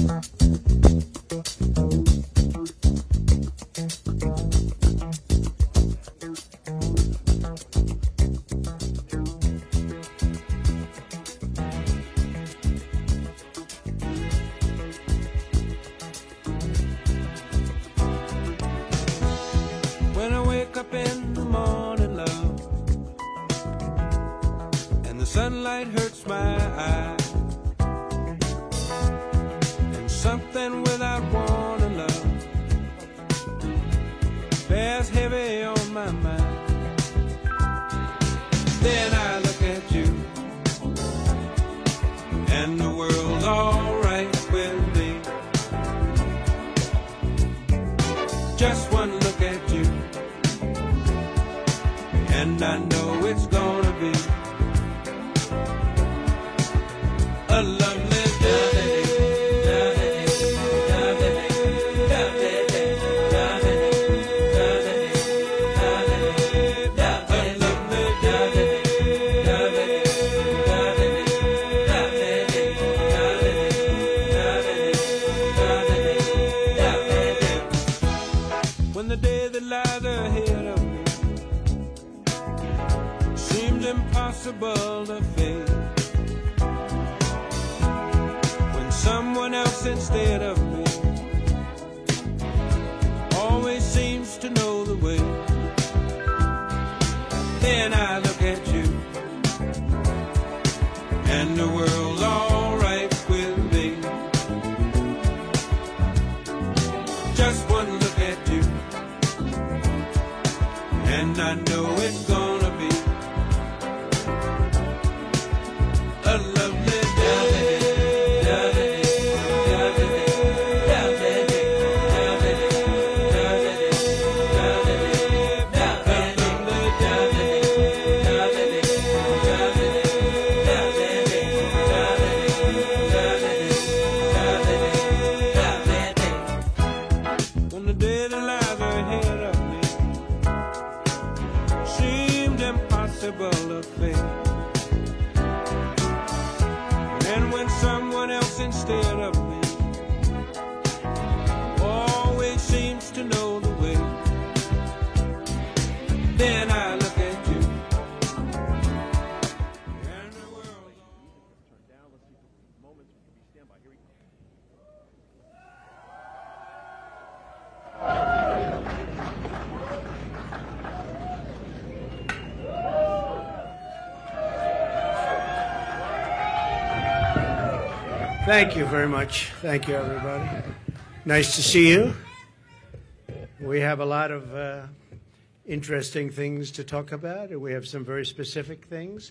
When I wake up in the morning, love, and the sunlight hurts my eyes, and something without warning, love, bears heavy on my mind. Then I look at you, and the world's alright with me. Just one look at you, and I know it's gonna be a lovely day. When the day that lies ahead of me seems impossible to face, when someone else instead of me always seems to know the way, then I look at you, and the world's alright with me. Just one look at you, and I know it's gonna be a lovely day. When the day that lies ahead of me seemed impossible to face, and when someone else instead of me always seems to know the way, then I look at you, and the world. Thank you very much. Thank you, everybody. Nice to see you. We have a lot of interesting things to talk about, and we have some very specific things.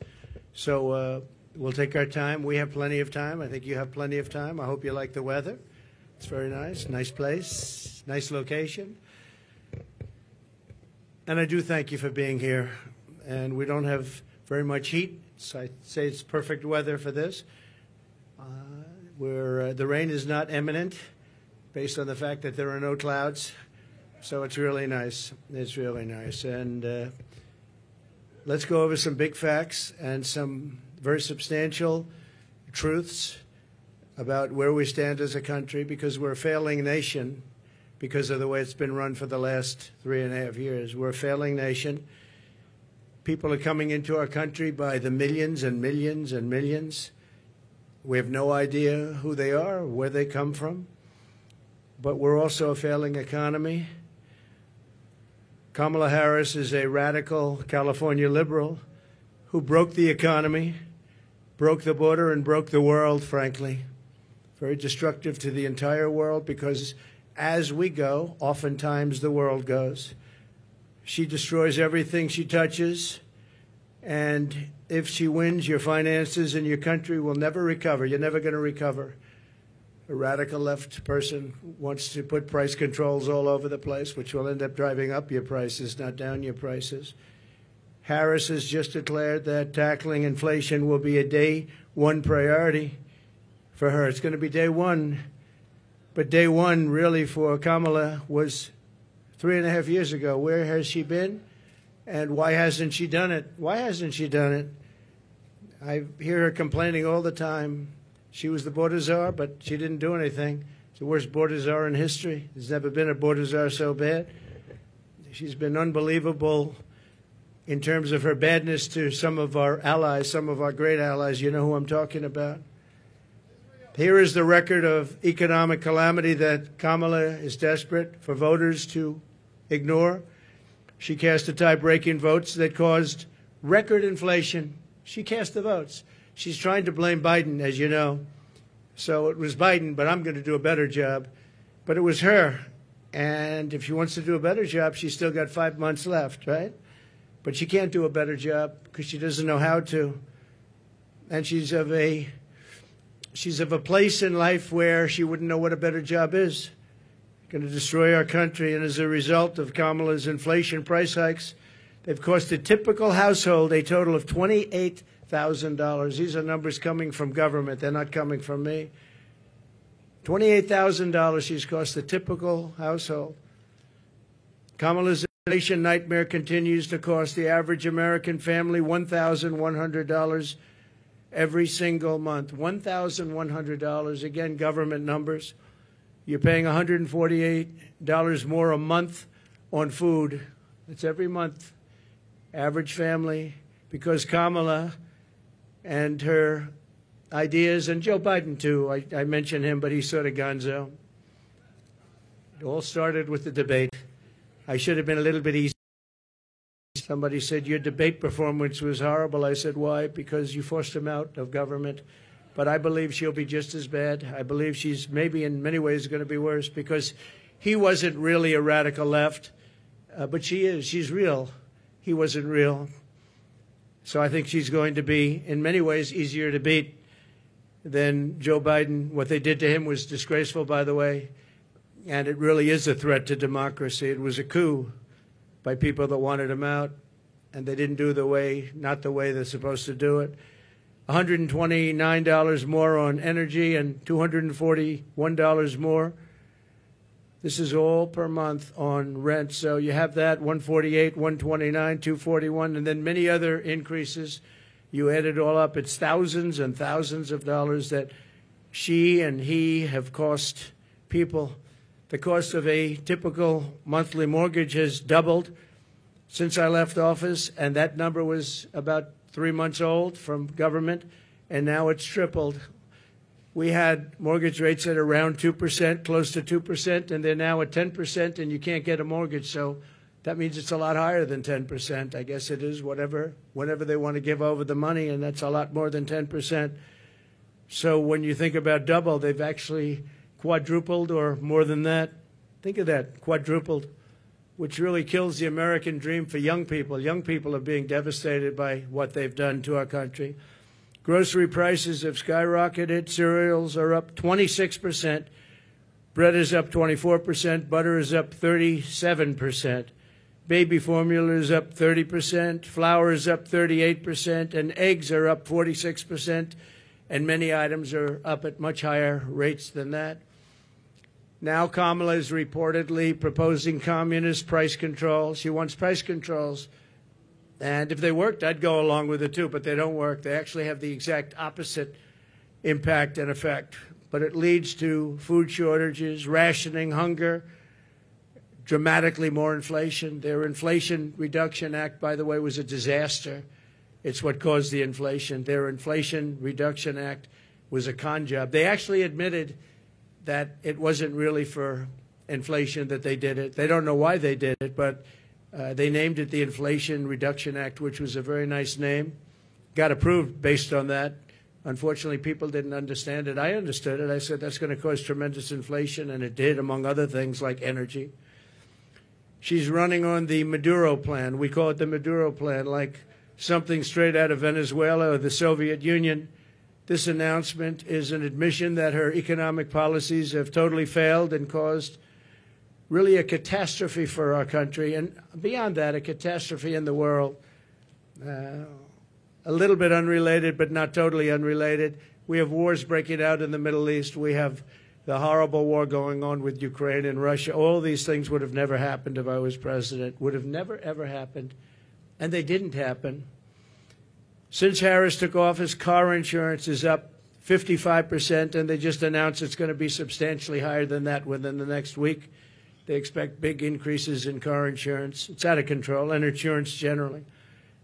So we'll take our time. We have plenty of time. I think you have plenty of time. I hope you like the weather. It's very nice. Nice place. Nice location. And I do thank you for being here. And we don't have very much heat, so I'd say it's perfect weather for this. The rain is not imminent based on the fact that there are no clouds. So it's really nice. It's really nice. And let's go over some big facts and some very substantial truths about where we stand as a country, because we're a failing nation because of the way it's been run for the last 3.5 years. We're a failing nation. People are coming into our country by the millions and millions and millions. We have no idea who they are, where they come from. But we're also a failing economy. Kamala Harris is a radical California liberal who broke the economy, broke the border, and broke the world, frankly. Very destructive to the entire world, because as we go, oftentimes the world goes. She destroys everything she touches, and if she wins, your finances and your country will never recover. You're never going to recover. A radical left person wants to put price controls all over the place, which will end up driving up your prices, not down your prices. Harris has just declared that tackling inflation will be a day one priority for her. It's going to be day one. But day one, really, for Kamala was 3.5 years ago. Where has she been? And why hasn't she done it? Why hasn't she done it? I hear her complaining all the time She was the border czar, but she didn't do anything. It's the worst border czar in history. There's never been a border czar so bad. She's been unbelievable in terms of her badness to some of our allies, some of our great allies. You know who I'm talking about. Here is the record of economic calamity that Kamala is desperate for voters to ignore. She cast a tie-breaking votes that caused record inflation. She cast the votes. She's trying to blame Biden, as you know. So it was Biden, but I'm going to do a better job. But it was her. And if she wants to do a better job, she's still got 5 months left, right? But she can't do a better job because she doesn't know how to. And she's of a place in life where she wouldn't know what a better job is. Going to destroy our country. And as a result of Kamala's inflation price hikes, they've cost a typical household a total of $28,000. These are numbers coming from government. They're not coming from me. $28,000 she's cost the typical household. Kamala's inflation nightmare continues to cost the average American family $1,100 every single month. $1,100. Again, government numbers. You're paying $148 more a month on food. That's every month. Average family. Because Kamala and her ideas, and Joe Biden too, I mention him, but he's sort of gonzo. It all started with the debate. I should have been a little bit easy. Somebody said, your debate performance was horrible. I said, why? Because you forced him out of government. But I believe she'll be just as bad. I believe she's maybe in many ways going to be worse because he wasn't really a radical left, but she is. She's real. He wasn't real. So I think she's going to be, in many ways, easier to beat than Joe Biden. What they did to him was disgraceful, by the way, and it really is a threat to democracy. It was a coup by people that wanted him out, and they didn't do not the way they're supposed to do it. $129 more on energy and $241 more. This is all per month on rent. So you have that, $148, $129, $241, and then many other increases. You add it all up, it's thousands and thousands of dollars that she and he have cost people. The cost of a typical monthly mortgage has doubled since I left office, and that number was about 3 months old from government, and now it's tripled. We had mortgage rates at around 2%, close to 2%, and they're now at 10%, and you can't get a mortgage. So that means it's a lot higher than 10%. I guess it is whenever they want to give over the money, and that's a lot more than 10%. So when you think about double, they've actually quadrupled or more than that. Think of that, quadrupled, which really kills the American dream for young people. Young people are being devastated by what they've done to our country. Grocery prices have skyrocketed. Cereals are up 26%. Bread is up 24%. Butter is up 37%. Baby formula is up 30%. Flour is up 38%. And eggs are up 46%. And many items are up at much higher rates than that. Now Kamala is reportedly proposing communist price controls. She wants price controls. And if they worked, I'd go along with it too, but they don't work. They actually have the exact opposite impact and effect. But it leads to food shortages, rationing, hunger, dramatically more inflation. Their Inflation Reduction Act, by the way, was a disaster. It's what caused the inflation. Their Inflation Reduction Act was a con job. They actually admitted that it wasn't really for inflation that they did it. They don't know why they did it, but they named it the Inflation Reduction Act, which was a very nice name. Got approved based on that. Unfortunately, people didn't understand it. I understood it. I said that's going to cause tremendous inflation, and it did, among other things like energy. She's running on the Maduro plan. We call it the Maduro plan, like something straight out of Venezuela or the Soviet Union. This announcement is an admission that her economic policies have totally failed and caused really a catastrophe for our country, and beyond that, a catastrophe in the world. A little bit unrelated, but not totally unrelated. We have wars breaking out in the Middle East. We have the horrible war going on with Ukraine and Russia. All these things would have never happened if I was president. Would have never, ever happened. And they didn't happen. Since Harris took office, car insurance is up 55%, and they just announced it's going to be substantially higher than that within the next week. They expect big increases in car insurance. It's out of control, and insurance generally.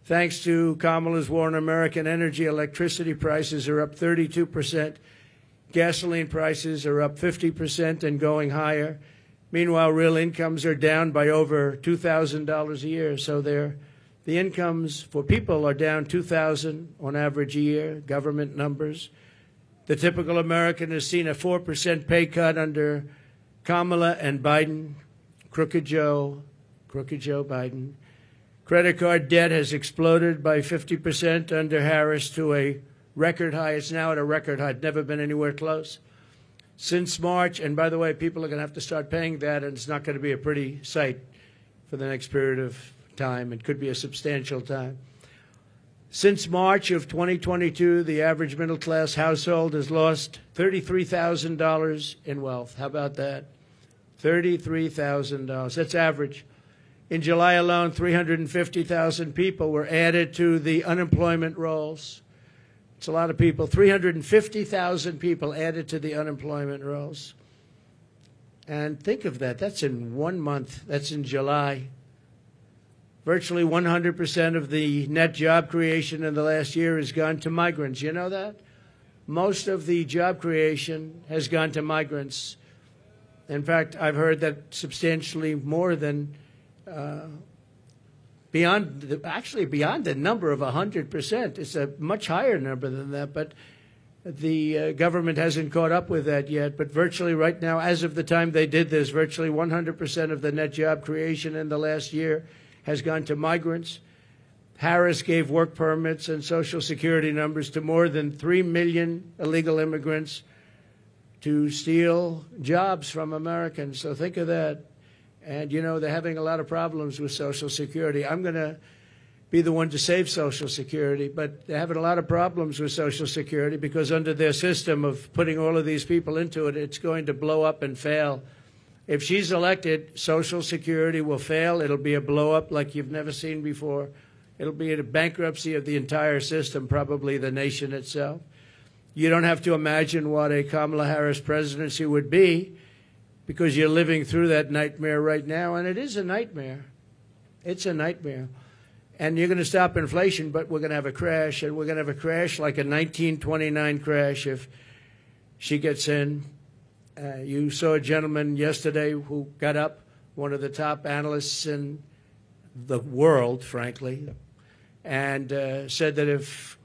Thanks to Kamala's war on American energy, electricity prices are up 32%. Gasoline prices are up 50% and going higher. Meanwhile, real incomes are down by over $2,000 a year. So the incomes for people are down $2,000 on average a year, government numbers. The typical American has seen a 4% pay cut under Kamala and Biden, Crooked Joe Biden. Credit card debt has exploded by 50% under Harris to a record high. It's now at a record high. It's never been anywhere close. Since March, and by the way, people are going to have to start paying that, and it's not going to be a pretty sight for the next period of time. It could be a substantial time. Since March of 2022, the average middle-class household has lost $33,000 in wealth. How about that? $33,000. That's average. In July alone, 350,000 people were added to the unemployment rolls. It's a lot of people. 350,000 people added to the unemployment rolls. And think of that. That's in 1 month. That's in July. Virtually 100% of the net job creation in the last year has gone to migrants. You know that? Most of the job creation has gone to migrants. In fact, I've heard that substantially more than beyond the number of 100%. It's a much higher number than that, but the government hasn't caught up with that yet. But virtually right now, as of the time they did this, virtually 100% of the net job creation in the last year has gone to migrants. Harris gave work permits and Social Security numbers to more than 3 million illegal immigrants to steal jobs from Americans. So think of that. And, you know, they're having a lot of problems with Social Security. I'm going to be the one to save Social Security, but they're having a lot of problems with Social Security because under their system of putting all of these people into it, it's going to blow up and fail. If she's elected, Social Security will fail. It'll be a blow-up like you've never seen before. It'll be a bankruptcy of the entire system, probably the nation itself. You don't have to imagine what a Kamala Harris presidency would be because you're living through that nightmare right now, and it is a nightmare. It's a nightmare. And you're going to stop inflation, but we're going to have a crash, and we're going to have a crash like a 1929 crash if she gets in. You saw a gentleman yesterday who got up, one of the top analysts in the world, frankly, and said that if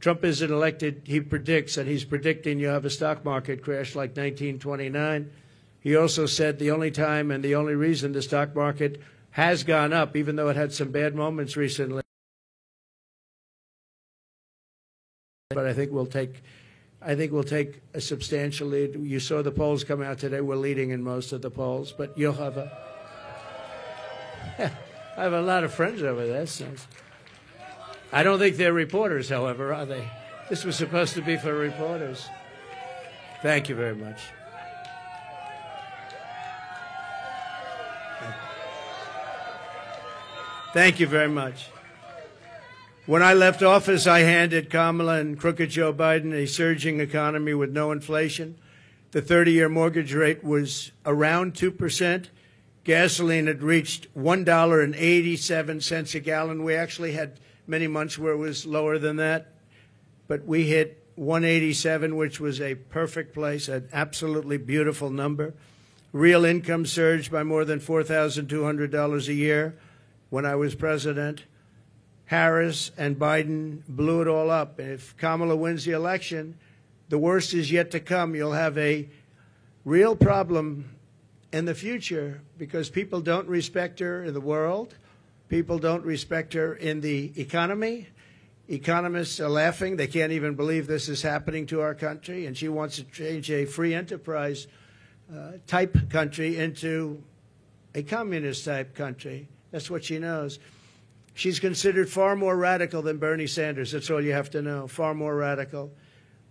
Trump isn't elected, he predicts, and he's predicting you'll have a stock market crash like 1929. He also said the only time and the only reason the stock market has gone up, even though it had some bad moments recently, but I think we'll take a substantial lead. You saw the polls come out today. We're leading in most of the polls, but you'll have I have a lot of friends over there. So I don't think they're reporters, however, are they? This was supposed to be for reporters. Thank you very much. Thank you very much. When I left office, I handed Kamala and Crooked Joe Biden a surging economy with no inflation. The 30-year mortgage rate was around 2%. Gasoline had reached $1.87 a gallon. We actually had many months where it was lower than that, but we hit $1.87, which was a perfect place, an absolutely beautiful number. Real income surged by more than $4,200 a year when I was president. Harris and Biden blew it all up. And if Kamala wins the election, the worst is yet to come. You'll have a real problem in the future because people don't respect her in the world. People don't respect her in the economy. Economists are laughing. They can't even believe this is happening to our country. And she wants to change a free enterprise type country into a communist type country. That's what she knows. She's considered far more radical than Bernie Sanders. That's all you have to know, far more radical.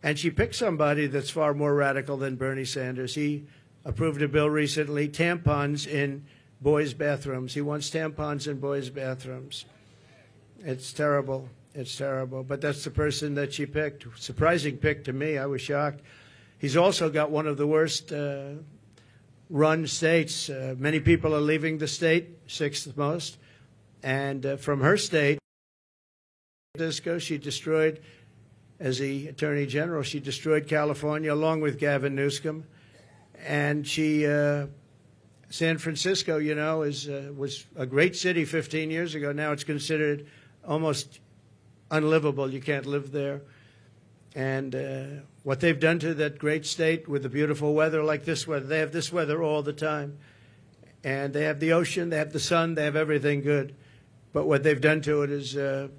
And she picked somebody that's far more radical than Bernie Sanders. He approved a bill recently, tampons in boys' bathrooms. He wants tampons in boys' bathrooms. It's terrible. It's terrible. But that's the person that she picked. Surprising pick to me. I was shocked. He's also got one of the worst run states. Many people are leaving the state, sixth most. And from her state, she destroyed, as the Attorney General, she destroyed California along with Gavin Newsom. And San Francisco, you know, was a great city 15 years ago. Now it's considered almost unlivable. You can't live there. And what they've done to that great state with the beautiful weather like this weather, they have this weather all the time. And they have the ocean, they have the sun, they have everything good. But what they've done to it is a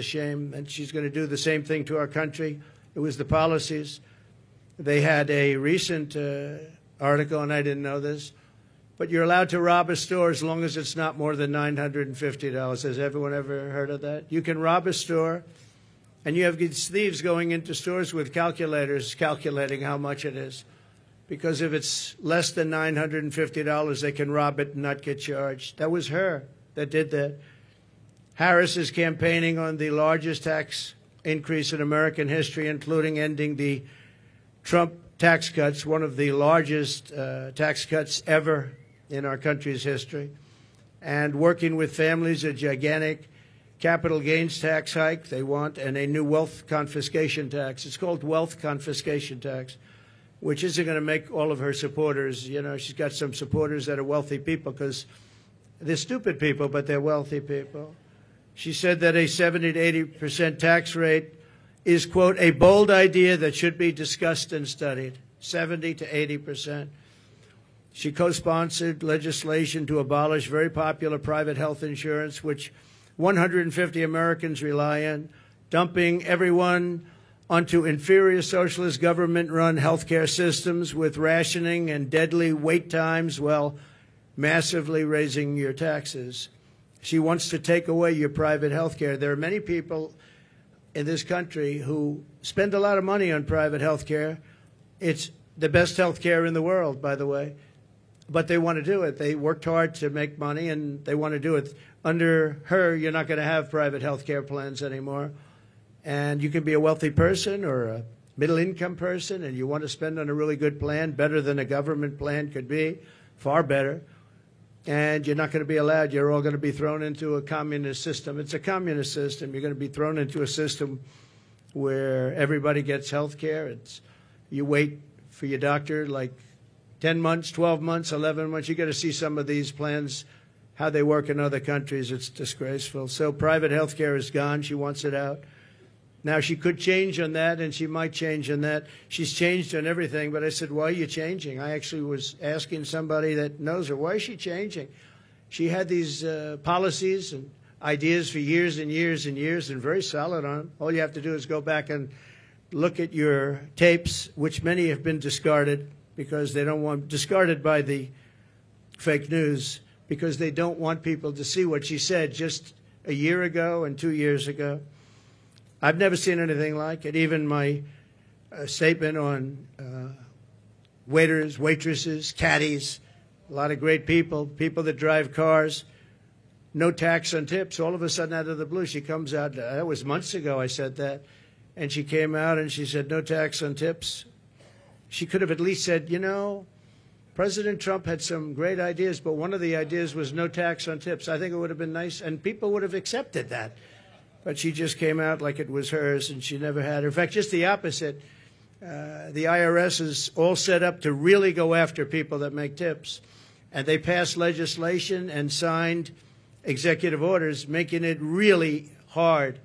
shame. And she's going to do the same thing to our country. It was the policies. They had a recent article, and I didn't know this, but you're allowed to rob a store as long as it's not more than $950. Has everyone ever heard of that? You can rob a store, and you have these thieves going into stores with calculators calculating how much it is. Because if it's less than $950, they can rob it and not get charged. That was her that did that. Harris is campaigning on the largest tax increase in American history, including ending the Trump tax cuts, one of the largest tax cuts ever in our country's history, and working with families, a gigantic capital gains tax hike they want, and a new wealth confiscation tax. It's called wealth confiscation tax, which isn't going to make all of her supporters, you know, she's got some supporters that are wealthy people because they're stupid people, but they're wealthy people. She said that a 70 to 80% tax rate is, quote, a bold idea that should be discussed and studied. 70 to 80%. She co-sponsored legislation to abolish very popular private health insurance, which 150 Americans rely on, dumping everyone onto inferior socialist government-run healthcare systems with rationing and deadly wait times while massively raising your taxes. She wants to take away your private health care. There are many people in this country who spend a lot of money on private health care. It's the best health care in the world, by the way. But they want to do it. They worked hard to make money, and they want to do it. Under her, you're not going to have private health care plans anymore. And you can be a wealthy person or a middle-income person, and you want to spend on a really good plan, better than a government plan could be, far better. And you're not going to be allowed. You're all going to be thrown into a communist system. It's a communist system. You're going to be thrown into a system where everybody gets health care. You wait for your doctor like 10 months, 12 months, 11 months. You got to see some of these plans, how they work in other countries. It's disgraceful. So private health care is gone. She wants it out. Now, she could change on that, and she might change on that. She's changed on everything, but I said, why are you changing? I actually was asking somebody that knows her, why is she changing? She had these policies and ideas for years and years and years and very solid on them. All you have to do is go back and look at your tapes, which many have been discarded because they don't want, discarded by the fake news, because they don't want people to see what she said just a year ago and 2 years ago. I've never seen anything like it. Even my statement on waiters, waitresses, caddies, a lot of great people, people that drive cars, no tax on tips. All of a sudden, out of the blue, she comes out. That was months ago I said that. And she came out and she said, no tax on tips. She could have at least said, you know, President Trump had some great ideas, but one of the ideas was no tax on tips. I think it would have been nice, and people would have accepted that. But she just came out like it was hers, and she never had her. In fact, just the opposite. The IRS is all set up to really go after people that make tips. And they passed legislation and signed executive orders making it really hard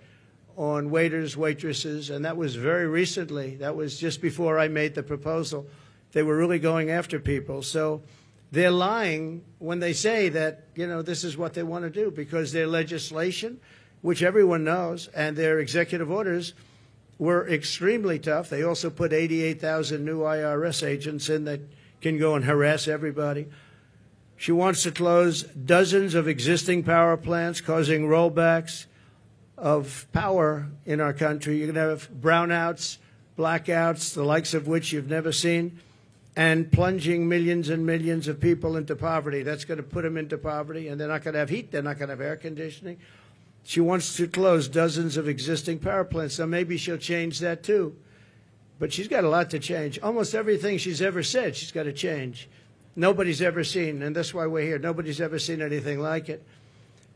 on waiters, waitresses, and that was very recently. That was just before I made the proposal. They were really going after people. So they're lying when they say that, you know, this is what they want to do, because their legislation, which everyone knows, and their executive orders were extremely tough. They also put 88,000 new IRS agents in that can go and harass everybody. She wants to close dozens of existing power plants, causing rollbacks of power in our country. You're going to have brownouts, blackouts, the likes of which you've never seen, and plunging millions and millions of people into poverty. That's going to put them into poverty, and they're not going to have heat. They're not going to have air conditioning. She wants to close dozens of existing power plants. Now, maybe she'll change that too. But she's got a lot to change. Almost everything she's ever said, she's got to change. Nobody's ever seen, and that's why we're here, nobody's ever seen anything like it.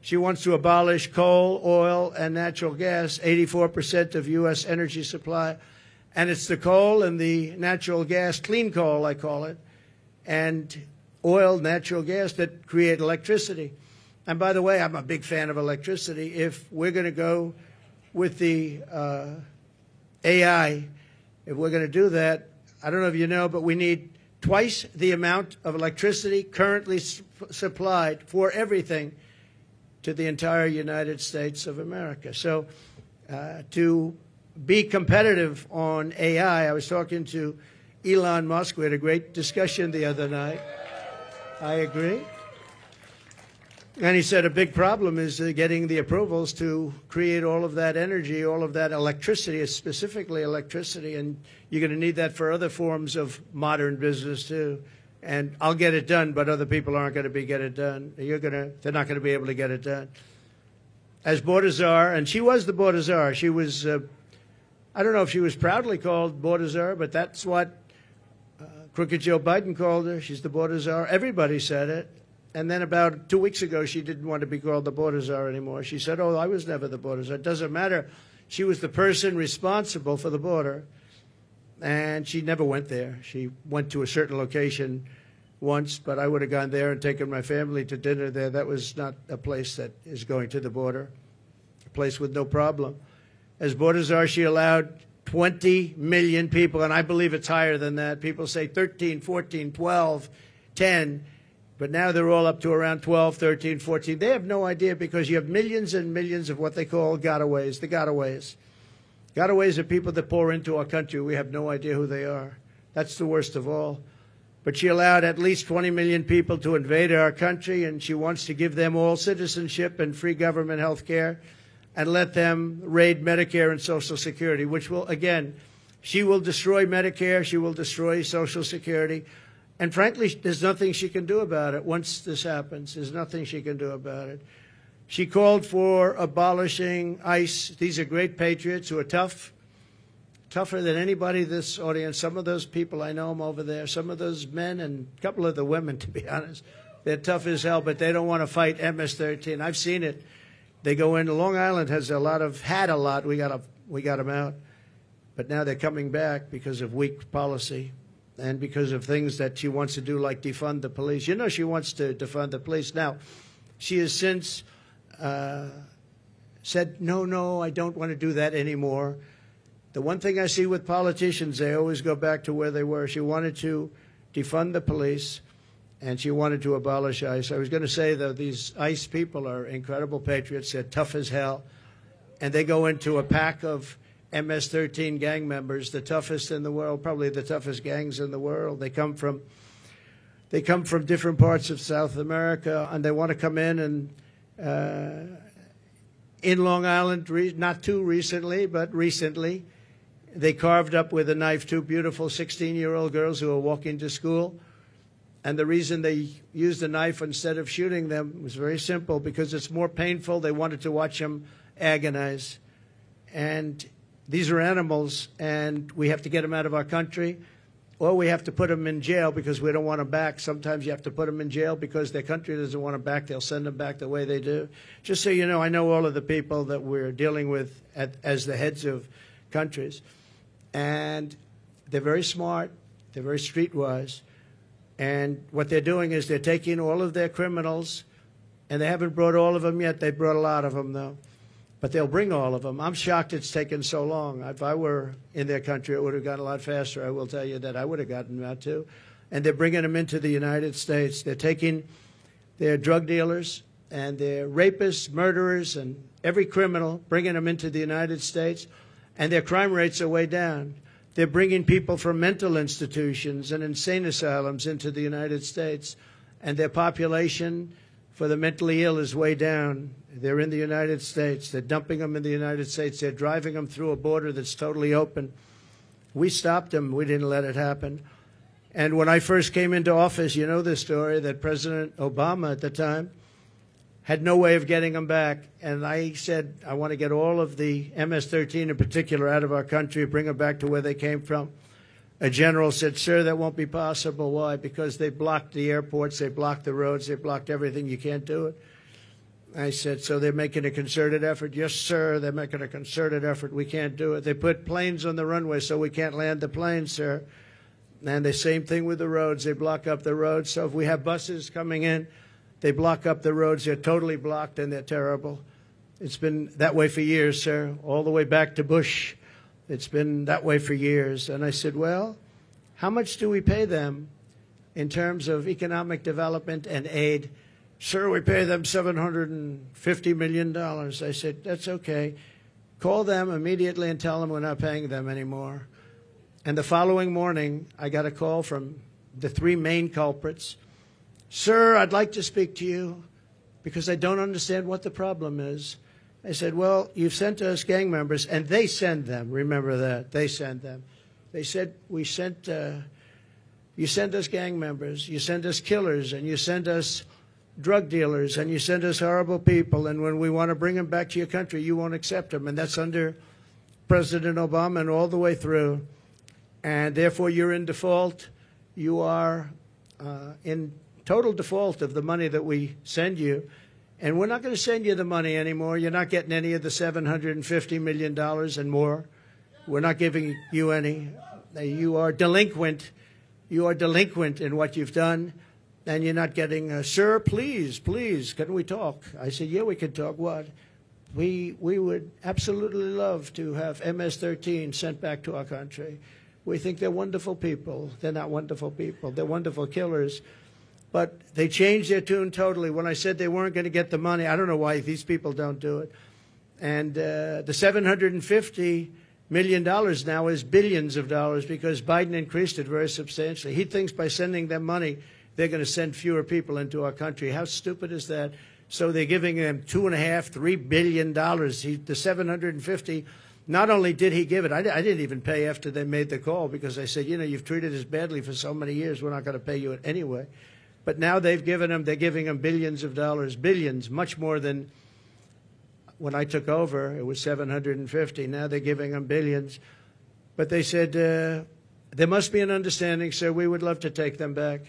She wants to abolish coal, oil, and natural gas, 84% of U.S. energy supply. And it's the coal and the natural gas, clean coal, I call it, and oil, natural gas that create electricity. And by the way, I'm a big fan of electricity. If we're going to go with the AI, if we're going to do that, I don't know if you know, but we need twice the amount of electricity currently supplied for everything to the entire United States of America. So to be competitive on AI, I was talking to Elon Musk. We had a great discussion the other night. I agree. And he said a big problem is getting the approvals to create all of that energy, all of that electricity, specifically electricity, and you're going to need that for other forms of modern business too. And I'll get it done, but other people aren't going to get it done. They're not going to be able to get it done. As border czar, and she was the border czar. She was, I don't know if she was proudly called border czar, but that's what Crooked Joe Biden called her. She's the border czar. Everybody said it. And then about 2 weeks ago, she didn't want to be called the border czar anymore. She said, oh, I was never the border czar. It doesn't matter. She was the person responsible for the border. And she never went there. She went to a certain location once, but I would have gone there and taken my family to dinner there. That was not a place that is going to the border, a place with no problem. As border czar, she allowed 20 million people, and I believe it's higher than that. People say 13, 14, 12, 10, but now they're all up to around 12, 13, 14. They have no idea because you have millions and millions of what they call gotaways, the gotaways. Gotaways are people that pour into our country. We have no idea who they are. That's the worst of all. But she allowed at least 20 million people to invade our country, and she wants to give them all citizenship and free government health care and let them raid Medicare and Social Security, which will, again, she will destroy Medicare, she will destroy Social Security. And frankly, there's nothing she can do about it once this happens. There's nothing she can do about it. She called for abolishing ICE. These are great patriots who are tough, tougher than anybody in this audience. Some of those people, I know them over there. Some of those men and a couple of the women, to be honest, they're tough as hell, but they don't want to fight MS-13. I've seen it. They go in. Long Island has had a lot. We got them out. But now they're coming back because of weak policy and because of things that she wants to do, like defund the police. You know she wants to defund the police. Now, she has since said, no, I don't want to do that anymore. The one thing I see with politicians, they always go back to where they were. She wanted to defund the police, and she wanted to abolish ICE. I was going to say, though, these ICE people are incredible patriots. They're tough as hell, and they go into a pack of MS-13 gang members, the toughest in the world, probably the toughest gangs in the world. They come from different parts of South America, and they want to come in and in Long Island, not too recently, but recently, they carved up with a knife two beautiful 16-year-old girls who were walking to school. And the reason they used a knife instead of shooting them was very simple, because it's more painful. They wanted to watch them agonize. And these are animals, and we have to get them out of our country, or we have to put them in jail because we don't want them back. Sometimes you have to put them in jail because their country doesn't want them back. They'll send them back the way they do. Just so you know, I know all of the people that we're dealing with as the heads of countries. And they're very smart. They're very streetwise. And what they're doing is they're taking all of their criminals, and they haven't brought all of them yet. They brought a lot of them, though. But they'll bring all of them. I'm shocked it's taken so long. If I were in their country, it would have gone a lot faster. I will tell you that I would have gotten them out, too. And they're bringing them into the United States. They're taking their drug dealers and their rapists, murderers, and every criminal, bringing them into the United States. And their crime rates are way down. They're bringing people from mental institutions and insane asylums into the United States. And their population for the mentally ill is way down. They're in the United States. They're dumping them in the United States. They're driving them through a border that's totally open. We stopped them. We didn't let it happen. And when I first came into office, you know the story, that President Obama at the time had no way of getting them back. And I said, I want to get all of the MS-13 in particular out of our country, bring them back to where they came from. A general said, sir, that won't be possible. Why? Because they blocked the airports, they blocked the roads, they blocked everything. You can't do it. I said, so they're making a concerted effort? Yes, sir, they're making a concerted effort. We can't do it. They put planes on the runway so we can't land the planes, sir. And the same thing with the roads. They block up the roads. So if we have buses coming in, they block up the roads. They're totally blocked, and they're terrible. It's been that way for years, sir, all the way back to Bush. It's been that way for years. And I said, well, how much do we pay them in terms of economic development and aid? Sir, we pay them $750 million. I said, that's okay. Call them immediately and tell them we're not paying them anymore. And the following morning, I got a call from the three main culprits. Sir, I'd like to speak to you because I don't understand what the problem is. I said, well, you've sent us gang members, and they send them. Remember that. They send them. They said, you send us gang members, you send us killers, and you send us drug dealers, and you send us horrible people, and when we want to bring them back to your country, you won't accept them. And that's under President Obama and all the way through. And therefore, you're in default. You are in total default of the money that we send you. And we're not going to send you the money anymore. You're not getting any of the $750 million and more. We're not giving you any. You are delinquent. You are delinquent in what you've done. And you're not getting, sir, please, can we talk? I said, yeah, we can talk. What? We would absolutely love to have MS-13 sent back to our country. We think they're wonderful people. They're not wonderful people. They're wonderful killers. But they changed their tune totally. When I said they weren't going to get the money, I don't know why these people don't do it. And the $750 million now is billions of dollars because Biden increased it very substantially. He thinks by sending them money, they're going to send fewer people into our country. How stupid is that? So they're giving them $2.5, $3 billion. The 750, not only did he give it, I didn't even pay after they made the call because I said, you know, you've treated us badly for so many years. We're not going to pay you it anyway. But now they're giving them billions of dollars, billions, much more than when I took over. It was 750. Now they're giving them billions. But they said, there must be an understanding, sir. We would love to take them back.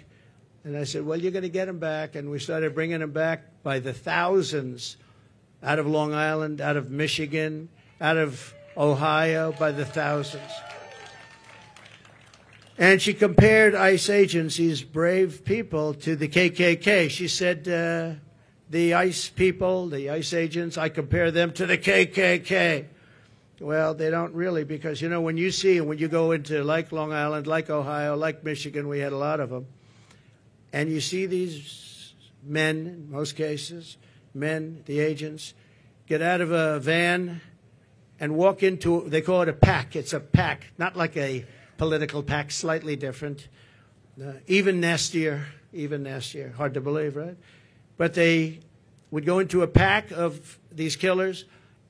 And I said, well, you're going to get them back. And we started bringing them back by the thousands out of Long Island, out of Michigan, out of Ohio, by the thousands. And she compared ICE agents, these brave people, to the KKK. She said, the ICE people, the ICE agents, I compare them to the KKK. Well, they don't really, because, you know, when you go into like Long Island, like Ohio, like Michigan, we had a lot of them, and you see these men, in most cases, men, the agents, get out of a van and walk into, they call it a pack. It's a pack, not like a political pack, slightly different, even nastier, hard to believe, right? But they would go into a pack of these killers,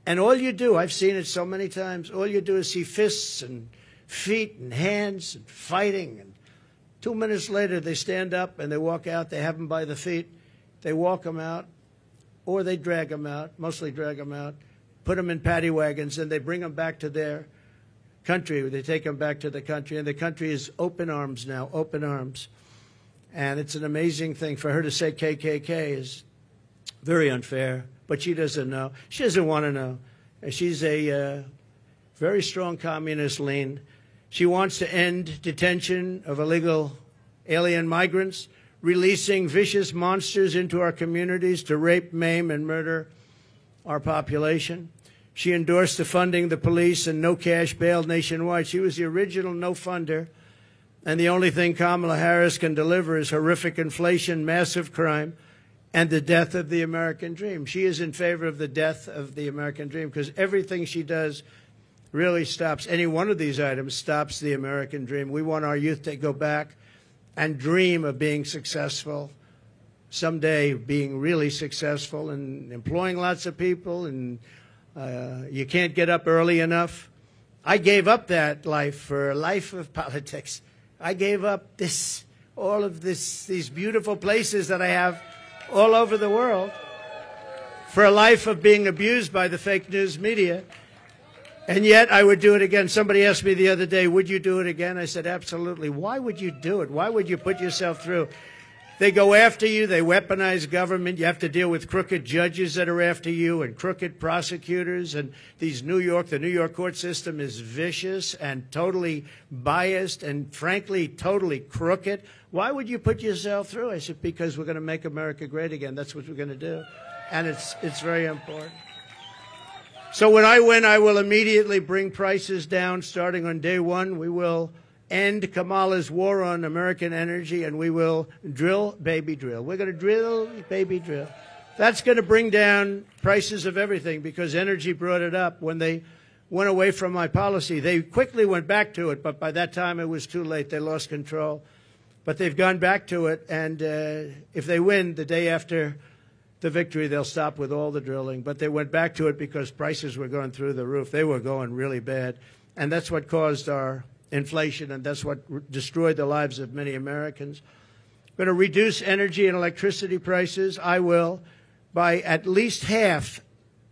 and all you do, I've seen it so many times, all you do is see fists and feet and hands and fighting, and 2 minutes later they stand up and they walk out, they have them by the feet, they walk them out, or they drag them out, mostly drag them out, put them in paddy wagons, and they bring them back to their country. They take them back to the country, and the country is open arms now, open arms. And it's an amazing thing. For her to say KKK is very unfair, but she doesn't know. She doesn't want to know. She's a very strong communist lean. She wants to end detention of illegal alien migrants, releasing vicious monsters into our communities to rape, maim, and murder our population. She endorsed defunding the police and no cash bail nationwide. She was the original no-funder. And the only thing Kamala Harris can deliver is horrific inflation, massive crime, and the death of the American dream. She is in favor of the death of the American dream because everything she does really stops, any one of these items stops the American dream. We want our youth to go back and dream of being successful, someday being really successful and employing lots of people, and you can't get up early enough. I gave up that life for a life of politics. I gave up these beautiful places that I have all over the world. for a life of being abused by the fake news media. And yet I would do it again. Somebody asked me the other day, would you do it again? I said, absolutely. Why would you do it? Why would you put yourself through? They go after you. They weaponize government. You have to deal with crooked judges that are after you and crooked prosecutors. And the New York court system is vicious and totally biased and, frankly, totally crooked. Why would you put yourself through? I said, because we're going to make America great again. That's what we're going to do. And it's very important. So when I win, I will immediately bring prices down starting on day one. We will end Kamala's war on American energy, and we will drill, baby, drill. We're going to drill, baby, drill. That's going to bring down prices of everything because energy brought it up. When they went away from my policy, they quickly went back to it, but by that time it was too late. They lost control. But they've gone back to it, and if they win the day after the victory, they'll stop with all the drilling. But they went back to it because prices were going through the roof. They were going really bad, and that's what caused our inflation, and that's what destroyed the lives of many Americans. We're going to reduce energy and electricity prices. I will, by at least half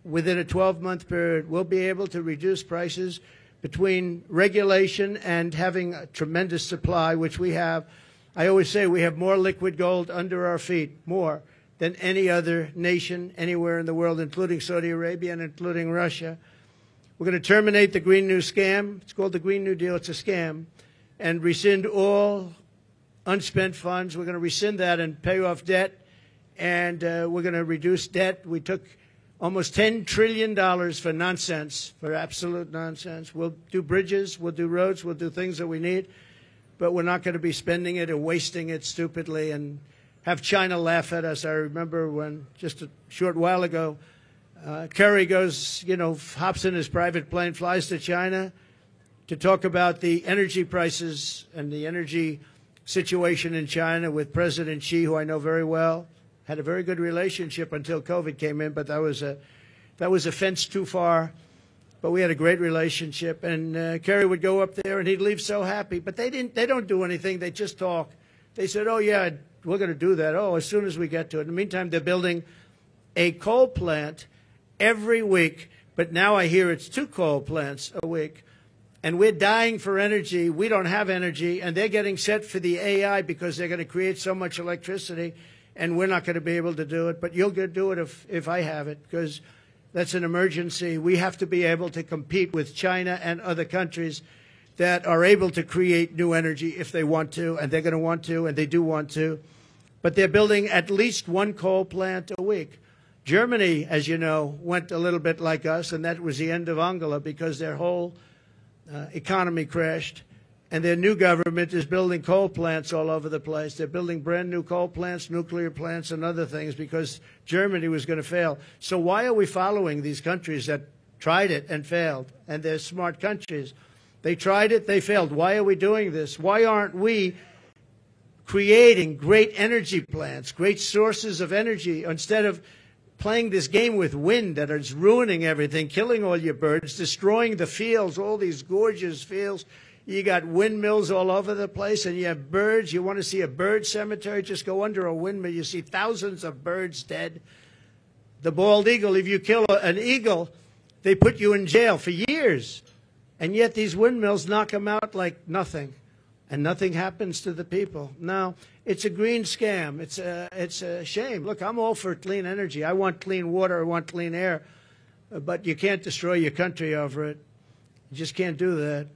within a 12-month period. We'll be able to reduce prices between regulation and having a tremendous supply, which we have. I always say we have more liquid gold under our feet, more than any other nation anywhere in the world, including Saudi Arabia and including Russia. We're going to terminate the Green New Scam. It's called the Green New Deal. It's a scam. And rescind all unspent funds. We're going to rescind that and pay off debt. And we're going to reduce debt. We took almost $10 trillion for nonsense, for absolute nonsense. We'll do bridges. We'll do roads. We'll do things that we need. But we're not going to be spending it or wasting it stupidly and have China laugh at us. I remember when just a short while ago, Kerry goes, hops in his private plane, flies to China to talk about the energy prices and the energy situation in China with President Xi, who I know very well. Had a very good relationship until COVID came in, but that was a fence too far. But we had a great relationship, and Kerry would go up there, and he'd leave so happy. But they don't do anything. They just talk. They said, oh, yeah, we're going to do that. Oh, as soon as we get to it. In the meantime, they're building a coal plant every week. But now I hear it's 2 coal plants a week. And we're dying for energy. We don't have energy. And they're getting set for the AI because they're going to create so much electricity, and we're not going to be able to do it. But you'll do it if I have it, because that's an emergency. We have to be able to compete with China and other countries that are able to create new energy if they want to, and they're going to want to, and they do want to. But they're building at least 1 coal plant a week. Germany, as you know, went a little bit like us, and that was the end of Angela because their whole economy crashed. And their new government is building coal plants all over the place. They're building brand new coal plants, nuclear plants, and other things because Germany was going to fail. So why are we following these countries that tried it and failed? And they're smart countries. They tried it, they failed. Why are we doing this? Why aren't we creating great energy plants, great sources of energy, instead of playing this game with wind that is ruining everything, killing all your birds, destroying the fields, all these gorgeous fields? You got windmills all over the place, and you have birds. You want to see a bird cemetery? Just go under a windmill. You see thousands of birds dead. The bald eagle, if you kill an eagle, they put you in jail for years. And yet these windmills knock them out like nothing, and nothing happens to the people. Now, it's a green scam. It's a shame. Look, I'm all for clean energy. I want clean water. I want clean air. But you can't destroy your country over it. You just can't do that.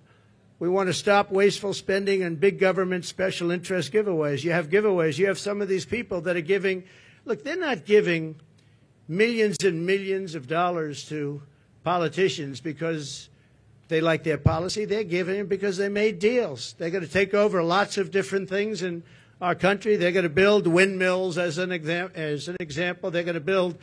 We want to stop wasteful spending and big government special interest giveaways. You have giveaways. You have some of these people that are giving. Look, they're not giving millions and millions of dollars to politicians because they like their policy. They're giving it because they made deals. They're going to take over lots of different things in our country. They're going to build windmills as an example. They're going to build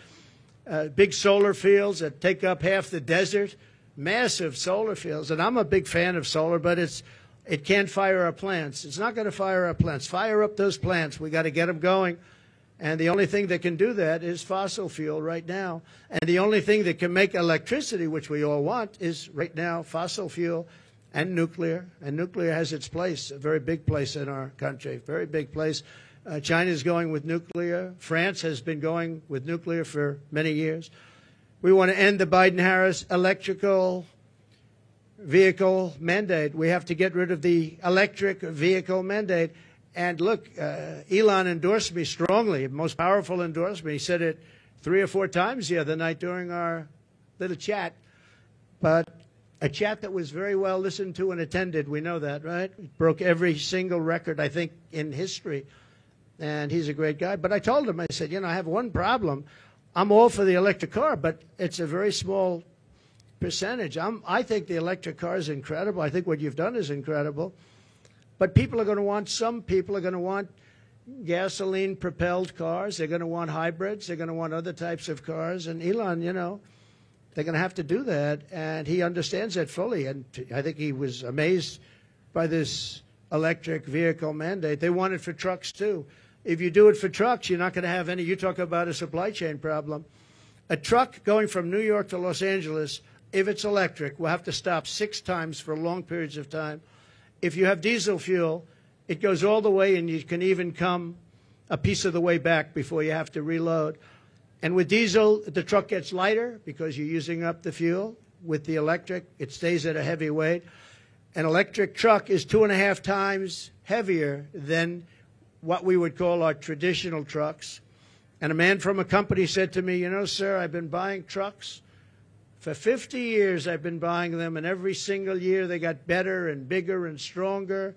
big solar fields that take up half the desert. Massive solar fields, and I'm a big fan of solar, but it can't fire our plants. It's not going to fire our plants. Fire up those plants. We got to get them going, and the only thing that can do that is fossil fuel right now. And the only thing that can make electricity, which we all want, is right now fossil fuel. and nuclear. And nuclear has its place, a very big place in our country, very big place. China is going with nuclear. France has been going with nuclear for many years. We want to end the Biden-Harris electrical vehicle mandate. We have to get rid of the electric vehicle mandate. And look, Elon endorsed me strongly, most powerful endorsement. He said it 3 or 4 times the other night during our little chat. But a chat that was very well listened to and attended. We know that, right? It broke every single record, I think, in history. And he's a great guy. But I told him, I said, you know, I have one problem. I'm all for the electric car, but it's a very small percentage. I think the electric car is incredible. I think what you've done is incredible. But people are going to want, some people are going to want gasoline-propelled cars. They're going to want hybrids. They're going to want other types of cars. And Elon, you know, they're going to have to do that. And he understands that fully. And I think he was amazed by this electric vehicle mandate. They want it for trucks, too. If you do it for trucks, you're not going to have any. You talk about a supply chain problem. A truck going from New York to Los Angeles, if it's electric, will have to stop 6 times for long periods of time. If you have diesel fuel, it goes all the way, and you can even come a piece of the way back before you have to reload. And with diesel, the truck gets lighter because you're using up the fuel. With the electric, it stays at a heavy weight. An electric truck is 2.5 times heavier than what we would call our traditional trucks. And a man from a company said to me, you know, sir, I've been buying trucks. For 50 years I've been buying them, and every single year they got better and bigger and stronger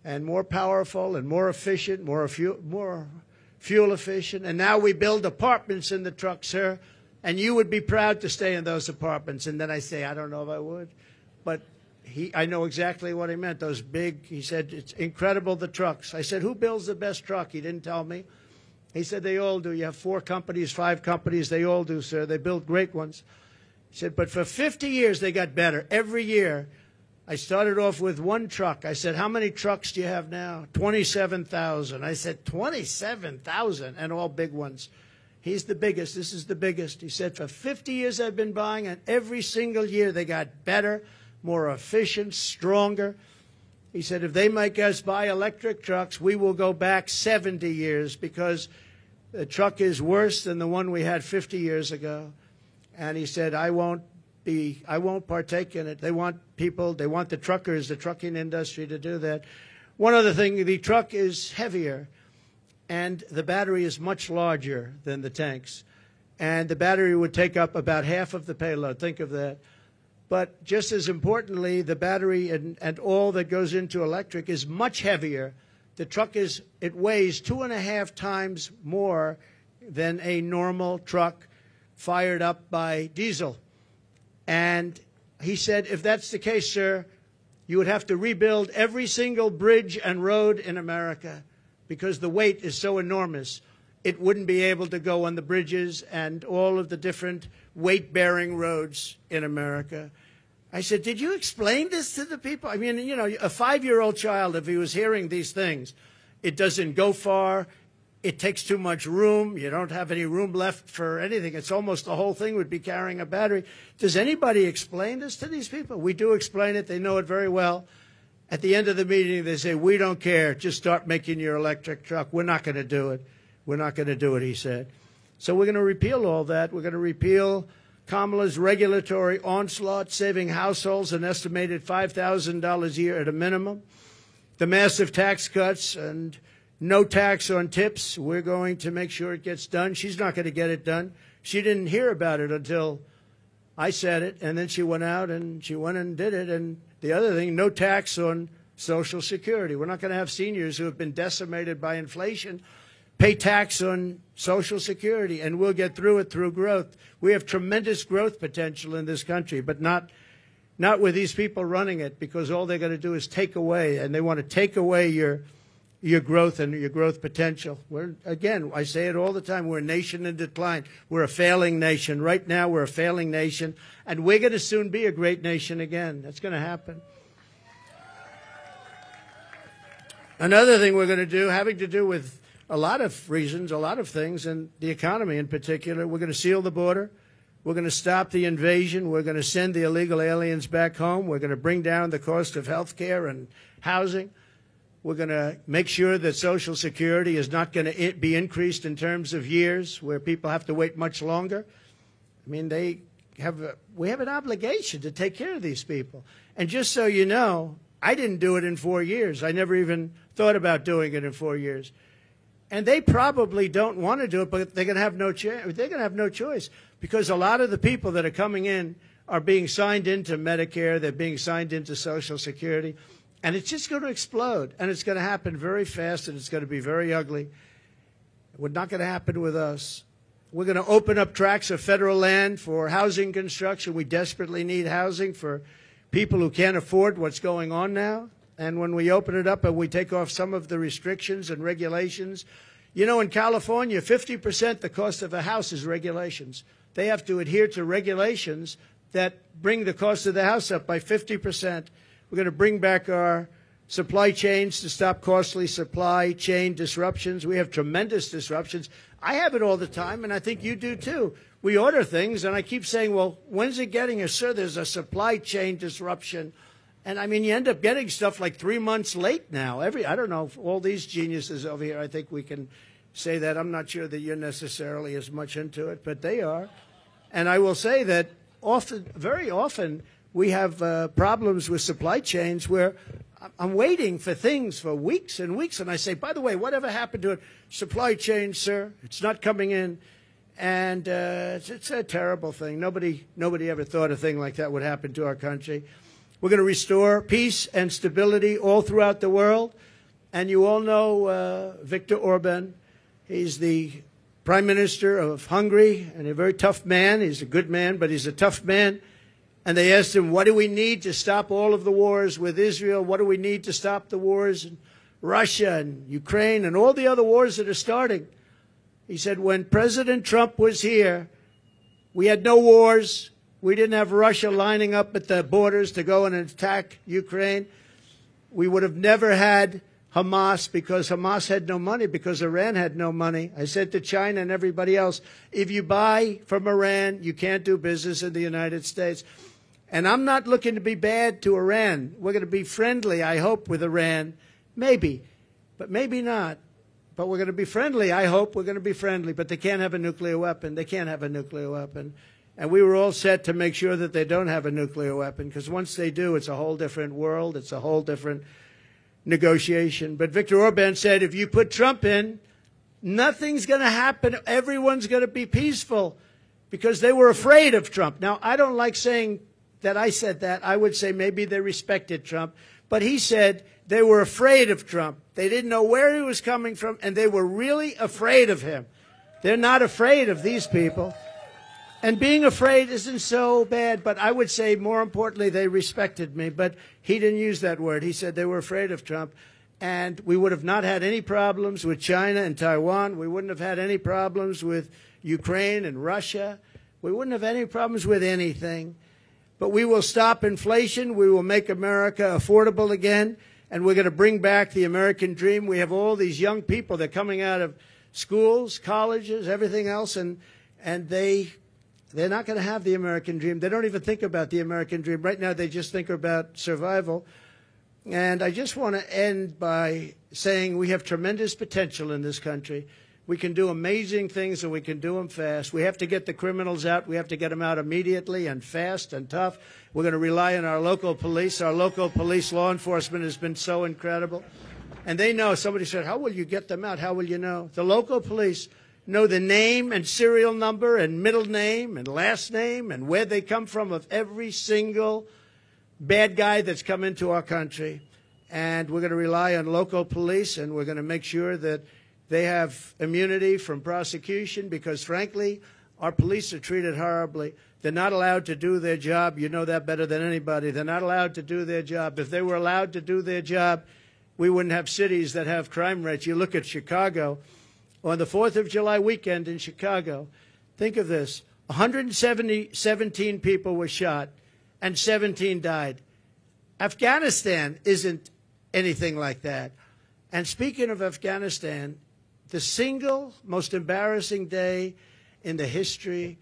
and more powerful and more efficient, more fuel efficient. And now we build apartments in the truck, sir, and you would be proud to stay in those apartments. And then I say, I don't know if I would. But I know exactly what he meant. Those big, he said, it's incredible, the trucks. I said, who builds the best truck? He didn't tell me. He said, they all do. You have 4 companies, 5 companies. They all do, sir. They build great ones. He said, but for 50 years, they got better. Every year, I started off with 1 truck. I said, how many trucks do you have now? 27,000. I said, 27,000, and all big ones. He's the biggest. This is the biggest. He said, for 50 years I've been buying, and every single year they got better, more efficient, stronger. He said, if they make us buy electric trucks, we will go back 70 years because the truck is worse than the one we had 50 years ago. And he said, I won't partake in it. They want people, they want the truckers, the trucking industry to do that. One other thing, the truck is heavier, and the battery is much larger than the tanks. And the battery would take up about half of the payload. Think of that. But just as importantly, the battery and all that goes into electric is much heavier. The truck it weighs 2.5 times more than a normal truck fired up by diesel. And he said, if that's the case, sir, you would have to rebuild every single bridge and road in America because the weight is so enormous. It wouldn't be able to go on the bridges and all of the different weight-bearing roads in America. I said, did you explain this to the people? I mean, you know, a 5-year-old child, if he was hearing these things, it doesn't go far. It takes too much room. You don't have any room left for anything. It's almost the whole thing would be carrying a battery. Does anybody explain this to these people? We do explain it. They know it very well. At the end of the meeting, they say, we don't care. Just start making your electric truck. We're not going to do it. We're not going to do it, he said. So we're going to repeal all that. We're going to repeal Kamala's regulatory onslaught, saving households an estimated $5,000 a year at a minimum. The massive tax cuts and no tax on tips. We're going to make sure it gets done. She's not going to get it done. She didn't hear about it until I said it, and then she went out and she went and did it. And the other thing, no tax on Social Security. We're not going to have seniors who have been decimated by inflation pay tax on Social Security, and we'll get through it through growth. We have tremendous growth potential in this country, but not with these people running it, because all they're going to do is take away, and they want to take away your growth and your growth potential. Again, I say it all the time, we're a nation in decline. We're a failing nation. Right now, we're a failing nation, and we're going to soon be a great nation again. That's going to happen. Another thing we're going to do, having to do with a lot of reasons, a lot of things, and the economy in particular, we're going to seal the border. We're going to stop the invasion. We're going to send the illegal aliens back home. We're going to bring down the cost of health care and housing. We're going to make sure that Social Security is not going to be increased in terms of years where people have to wait much longer. I mean, we have an obligation to take care of these people. And just so you know, I didn't do it in 4 years. I never even thought about doing it in 4 years. And they probably don't want to do it, but they're going to have no they're going to have no choice, because a lot of the people that are coming in are being signed into Medicare. They're being signed into Social Security. And it's just going to explode. And it's going to happen very fast, and it's going to be very ugly. It's not going to happen with us. We're going to open up tracts of federal land for housing construction. We desperately need housing for people who can't afford what's going on now. And when we open it up and we take off some of the restrictions and regulations, you know, in California, 50% the cost of a house is regulations. They have to adhere to regulations that bring the cost of the house up by 50%. We're going to bring back our supply chains to stop costly supply chain disruptions. We have tremendous disruptions. I have it all the time, and I think you do too. We order things, and I keep saying, well, when's it getting here? Sir, there's a supply chain disruption. And, I mean, you end up getting stuff like 3 months late now. I don't know, all these geniuses over here, I think we can say that. I'm not sure that you're necessarily as much into it, but they are. And I will say that very often, we have problems with supply chains where I'm waiting for things for weeks and weeks. And I say, by the way, whatever happened to it? Supply chain, sir, it's not coming in. And it's a terrible thing. Nobody ever thought a thing like that would happen to our country. We're going to restore peace and stability all throughout the world. And you all know Viktor Orban. He's the Prime Minister of Hungary, and a very tough man. He's a good man, but he's a tough man. And they asked him, what do we need to stop all of the wars with Israel? What do we need to stop the wars in Russia and Ukraine and all the other wars that are starting? He said, when President Trump was here, we had no wars. We didn't have Russia lining up at the borders to go and attack Ukraine. We would have never had Hamas, because Hamas had no money, because Iran had no money. I said to China and everybody else, if you buy from Iran, you can't do business in the United States. And I'm not looking to be bad to Iran. We're going to be friendly, I hope, with Iran. Maybe, but maybe not. But we're going to be friendly, I hope. We're going to be friendly. But they can't have a nuclear weapon. They can't have a nuclear weapon. And we were all set to make sure that they don't have a nuclear weapon, because once they do, it's a whole different world. It's a whole different negotiation. But Viktor Orban said, if you put Trump in, nothing's going to happen. Everyone's going to be peaceful, because they were afraid of Trump. Now, I don't like saying that I said that. I would say maybe they respected Trump. But he said they were afraid of Trump. They didn't know where he was coming from, and they were really afraid of him. They're not afraid of these people. And being afraid isn't so bad, but I would say more importantly, they respected me. But he didn't use that word. He said they were afraid of Trump. And we would have not had any problems with China and Taiwan. We wouldn't have had any problems with Ukraine and Russia. We wouldn't have any problems with anything. But we will stop inflation. We will make America affordable again. And we're going to bring back the American dream. We have all these young people. They're coming out of schools, colleges, everything else, and they're not going to have the American dream. They don't even think about the American dream. Right now, they just think about survival. And I just want to end by saying we have tremendous potential in this country. We can do amazing things, and we can do them fast. We have to get the criminals out. We have to get them out immediately and fast and tough. We're going to rely on our local police. Our local police law enforcement has been so incredible. And they know. Somebody said, how will you get them out? How will you know? The local police know the name and serial number and middle name and last name and where they come from of every single bad guy that's come into our country. And we're going to rely on local police, and we're going to make sure that they have immunity from prosecution, because, frankly, our police are treated horribly. They're not allowed to do their job. You know that better than anybody. They're not allowed to do their job. If they were allowed to do their job, we wouldn't have cities that have crime rates. You look at Chicago. On the 4th of July weekend in Chicago, think of this, 117 people were shot and 17 died. Afghanistan isn't anything like that. And speaking of Afghanistan, the single most embarrassing day in the history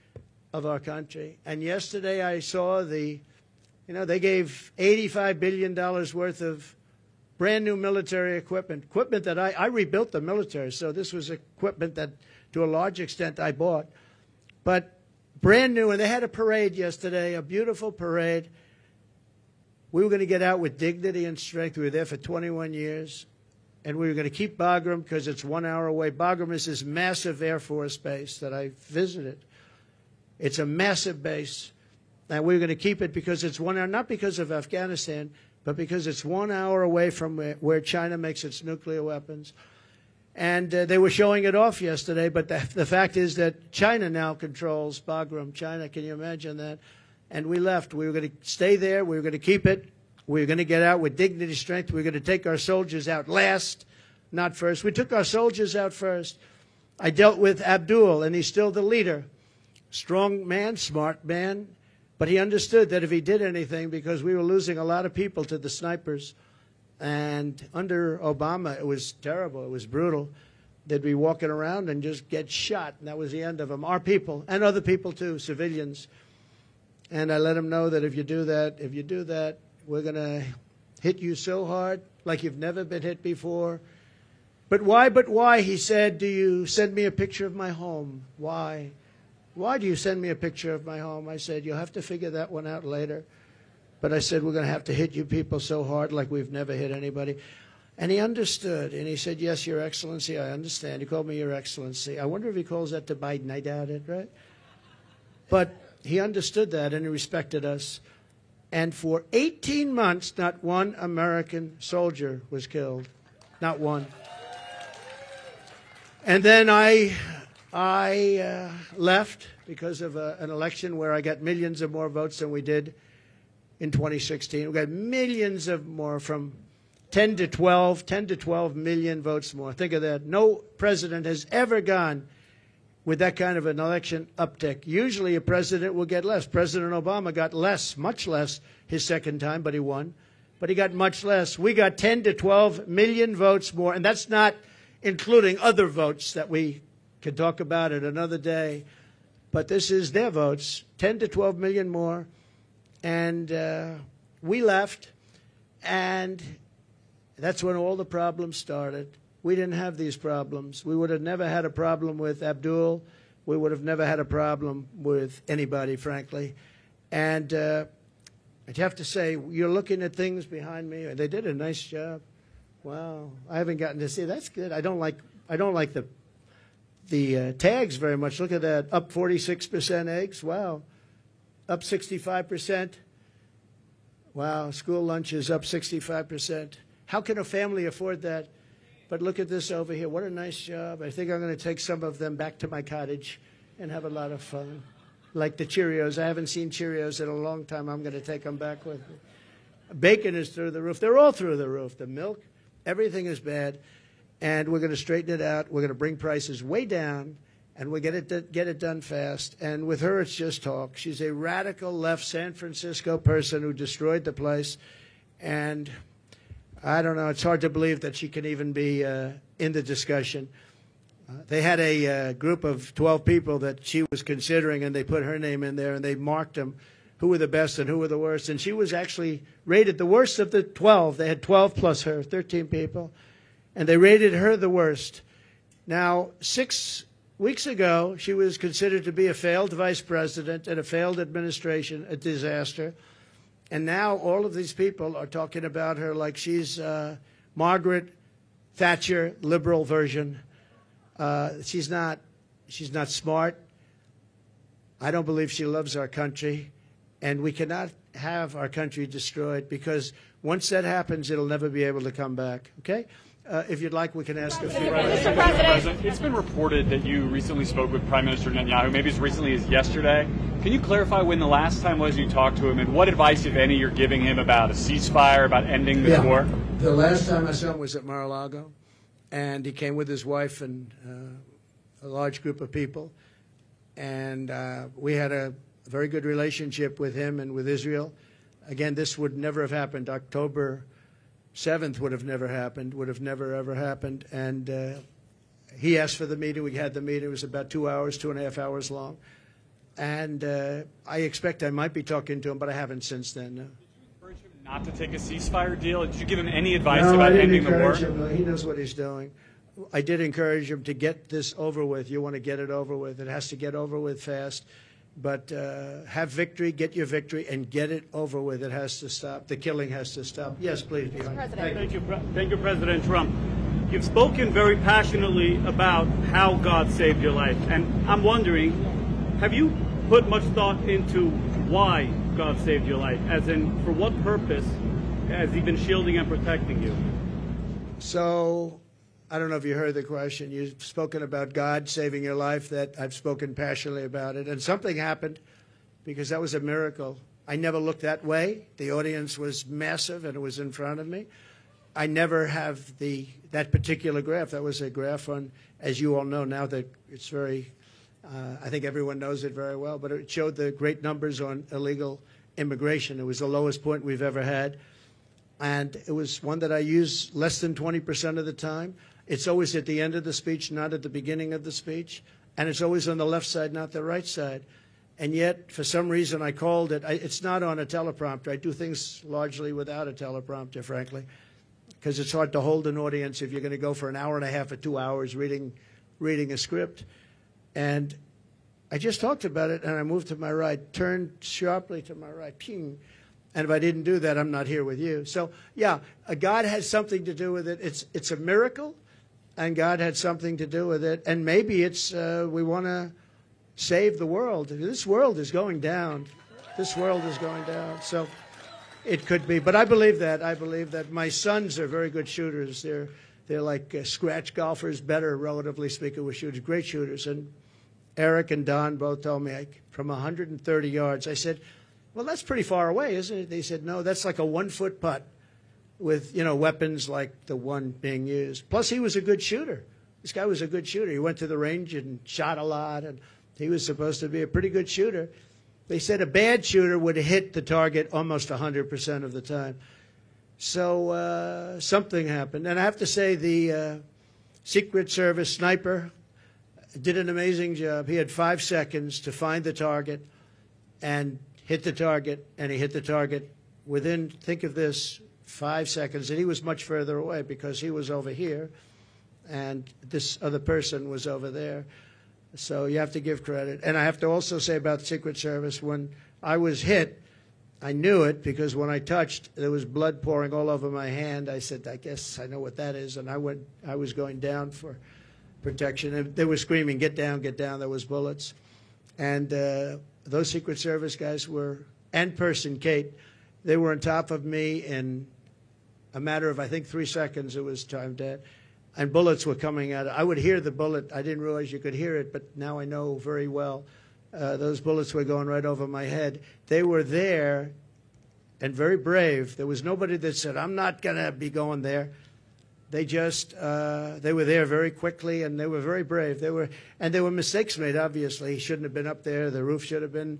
of our country. And yesterday I saw they gave $85 billion worth of brand new military equipment that I rebuilt the military. So this was equipment that, to a large extent, I bought. But brand new, and they had a parade yesterday, a beautiful parade. We were going to get out with dignity and strength. We were there for 21 years. And we were going to keep Bagram because it's 1 hour away. Bagram is this massive Air Force base that I visited. It's a massive base. And we were going to keep it because it's 1 hour, not because of Afghanistan, but because it's 1 hour away from where China makes its nuclear weapons. And they were showing it off yesterday, but the fact is that China now controls Bagram. China, can you imagine that? And we left. We were going to stay there. We were going to keep it. We were going to get out with dignity, strength. We were going to take our soldiers out last, not first. We took our soldiers out first. I dealt with Abdul, and he's still the leader. Strong man, smart man. But he understood that if he did anything, because we were losing a lot of people to the snipers, and under Obama, it was terrible. It was brutal. They'd be walking around and just get shot, and that was the end of them. Our people, and other people too, civilians. And I let him know that if you do that, we're going to hit you so hard like you've never been hit before. But why, he said, do you send me a picture of my home? Why? Why do you send me a picture of my home? I said, you'll have to figure that one out later. But I said, we're going to have to hit you people so hard like we've never hit anybody. And he understood. And he said, yes, Your Excellency, I understand. He called me Your Excellency. I wonder if he calls that to Biden. I doubt it, right? But he understood that, and he respected us. And for 18 months, not one American soldier was killed. Not one. And then I left because of an election where I got millions of more votes than we did in 2016. We got millions of more, from 10 to 12 million votes more. Think of that. No president has ever gone with that kind of an election uptick. Usually a president will get less. President Obama got less, much less, his second time, but he won. But he got much less. We got 10 to 12 million votes more, and that's not including other votes that we can talk about at another day. But this is their votes, 10 to 12 million more. And we left, and that's when all the problems started. We didn't have these problems. We would have never had a problem with Abdul. We would have never had a problem with anybody, frankly. And I'd have to say, you're looking at things behind me. They did a nice job. Wow, I haven't gotten to see. That's good. I don't like the tags very much. Look at that, up 46% eggs. Wow, up 65%. Wow, school lunch is up 65%. How can a family afford that? But look at this over here. What a nice job. I think I'm going to take some of them back to my cottage and have a lot of fun. Like the Cheerios. I haven't seen Cheerios in a long time. I'm going to take them back with me. Bacon is through the roof. They're all through the roof. The milk, everything is bad. And we're going to straighten it out. We're going to bring prices way down, and we'll get it done fast. And with her, it's just talk. She's a radical left San Francisco person who destroyed the place. And I don't know. It's hard to believe that she can even be in the discussion. They had a group of 12 people that she was considering, and they put her name in there, and they marked them, who were the best and who were the worst. And she was actually rated the worst of the 12. They had 12 plus her, 13 people, and they rated her the worst. Now, 6 weeks ago, she was considered to be a failed vice president and a failed administration, a disaster. And now all of these people are talking about her like she's Margaret Thatcher, liberal version. She's not smart. I don't believe she loves our country. And we cannot have our country destroyed, because once that happens, it'll never be able to come back. Okay? If you'd like, we can ask a few questions. Mr. President, it's been reported that you recently spoke with Prime Minister Netanyahu, maybe as recently as yesterday. Can you clarify when the last time was you talked to him, and what advice, if any, you're giving him about a ceasefire, about ending this war? The last time I saw him was at Mar-a-Lago, and he came with his wife and a large group of people. And we had a very good relationship with him and with Israel. Again, this would never have happened. October 7th would have never happened, would have never, ever happened. And he asked for the meeting. We had the meeting. It was about 2 hours, 2.5 hours long. And I expect I might be talking to him, but I haven't since then. No. Did you encourage him not to take a ceasefire deal? Did you give him any advice No, about I didn't ending the war? encourage him. No, he knows what he's doing. I did encourage him to get this over with. You want to get it over with. It has to get over with fast. But have victory, get your victory, and get it over with. It has to stop. The killing has to stop. Yes, please. Thank you, President Trump. You've spoken very passionately about how God saved your life. And I'm wondering, have you put much thought into why God saved your life? As in, for what purpose has he been shielding and protecting you? So, I don't know if you heard the question. You've spoken about God saving your life. That I've spoken passionately about it. And something happened because that was a miracle. I never looked that way. The audience was massive and it was in front of me. I never have that particular graph. That was a graph on, as you all know now that it's very, I think everyone knows it very well, but it showed the great numbers on illegal immigration. It was the lowest point we've ever had. And it was one that I use less than 20% of the time. It's always at the end of the speech, not at the beginning of the speech. And it's always on the left side, not the right side. And yet, for some reason, I called it. It's not on a teleprompter. I do things largely without a teleprompter, frankly, because it's hard to hold an audience if you're going to go for an hour and a half or 2 hours reading a script. And I just talked about it, and I moved to my right, turned sharply to my right, ping. And if I didn't do that, I'm not here with you. So, yeah, God has something to do with it. It's a miracle, and God had something to do with it. And maybe it's we want to save the world. This world is going down. This world is going down. So it could be. But I believe that. I believe that my sons are very good shooters. They're like scratch golfers, better, relatively speaking, with shooters, great shooters. And Eric and Don both told me from 130 yards. I said, well, that's pretty far away, isn't it? They said, no, that's like a 1-foot putt with, weapons like the one being used. Plus, he was a good shooter. This guy was a good shooter. He went to the range and shot a lot, and he was supposed to be a pretty good shooter. They said a bad shooter would hit the target almost 100% of the time. So something happened. And I have to say the Secret Service sniper did an amazing job. He had 5 seconds to find the target and hit the target, and he hit the target within, think of this, 5 seconds. And he was much further away because he was over here, and this other person was over there. So you have to give credit. And I have to also say about the Secret Service, when I was hit, I knew it because when I touched, there was blood pouring all over my hand. I said, I guess I know what that is. And I was going down for protection. And they were screaming, get down, get down. There was bullets. And those Secret Service guys were, and person, Kate, they were on top of me in a matter of, I think, 3 seconds. It was time dead. And bullets were coming out. I would hear the bullet. I didn't realize you could hear it, but now I know very well. Those bullets were going right over my head. They were there and very brave. There was nobody that said, I'm not going to be going there. They just, they were there very quickly, and they were very brave. There were mistakes made, obviously. He shouldn't have been up there. The roof should have been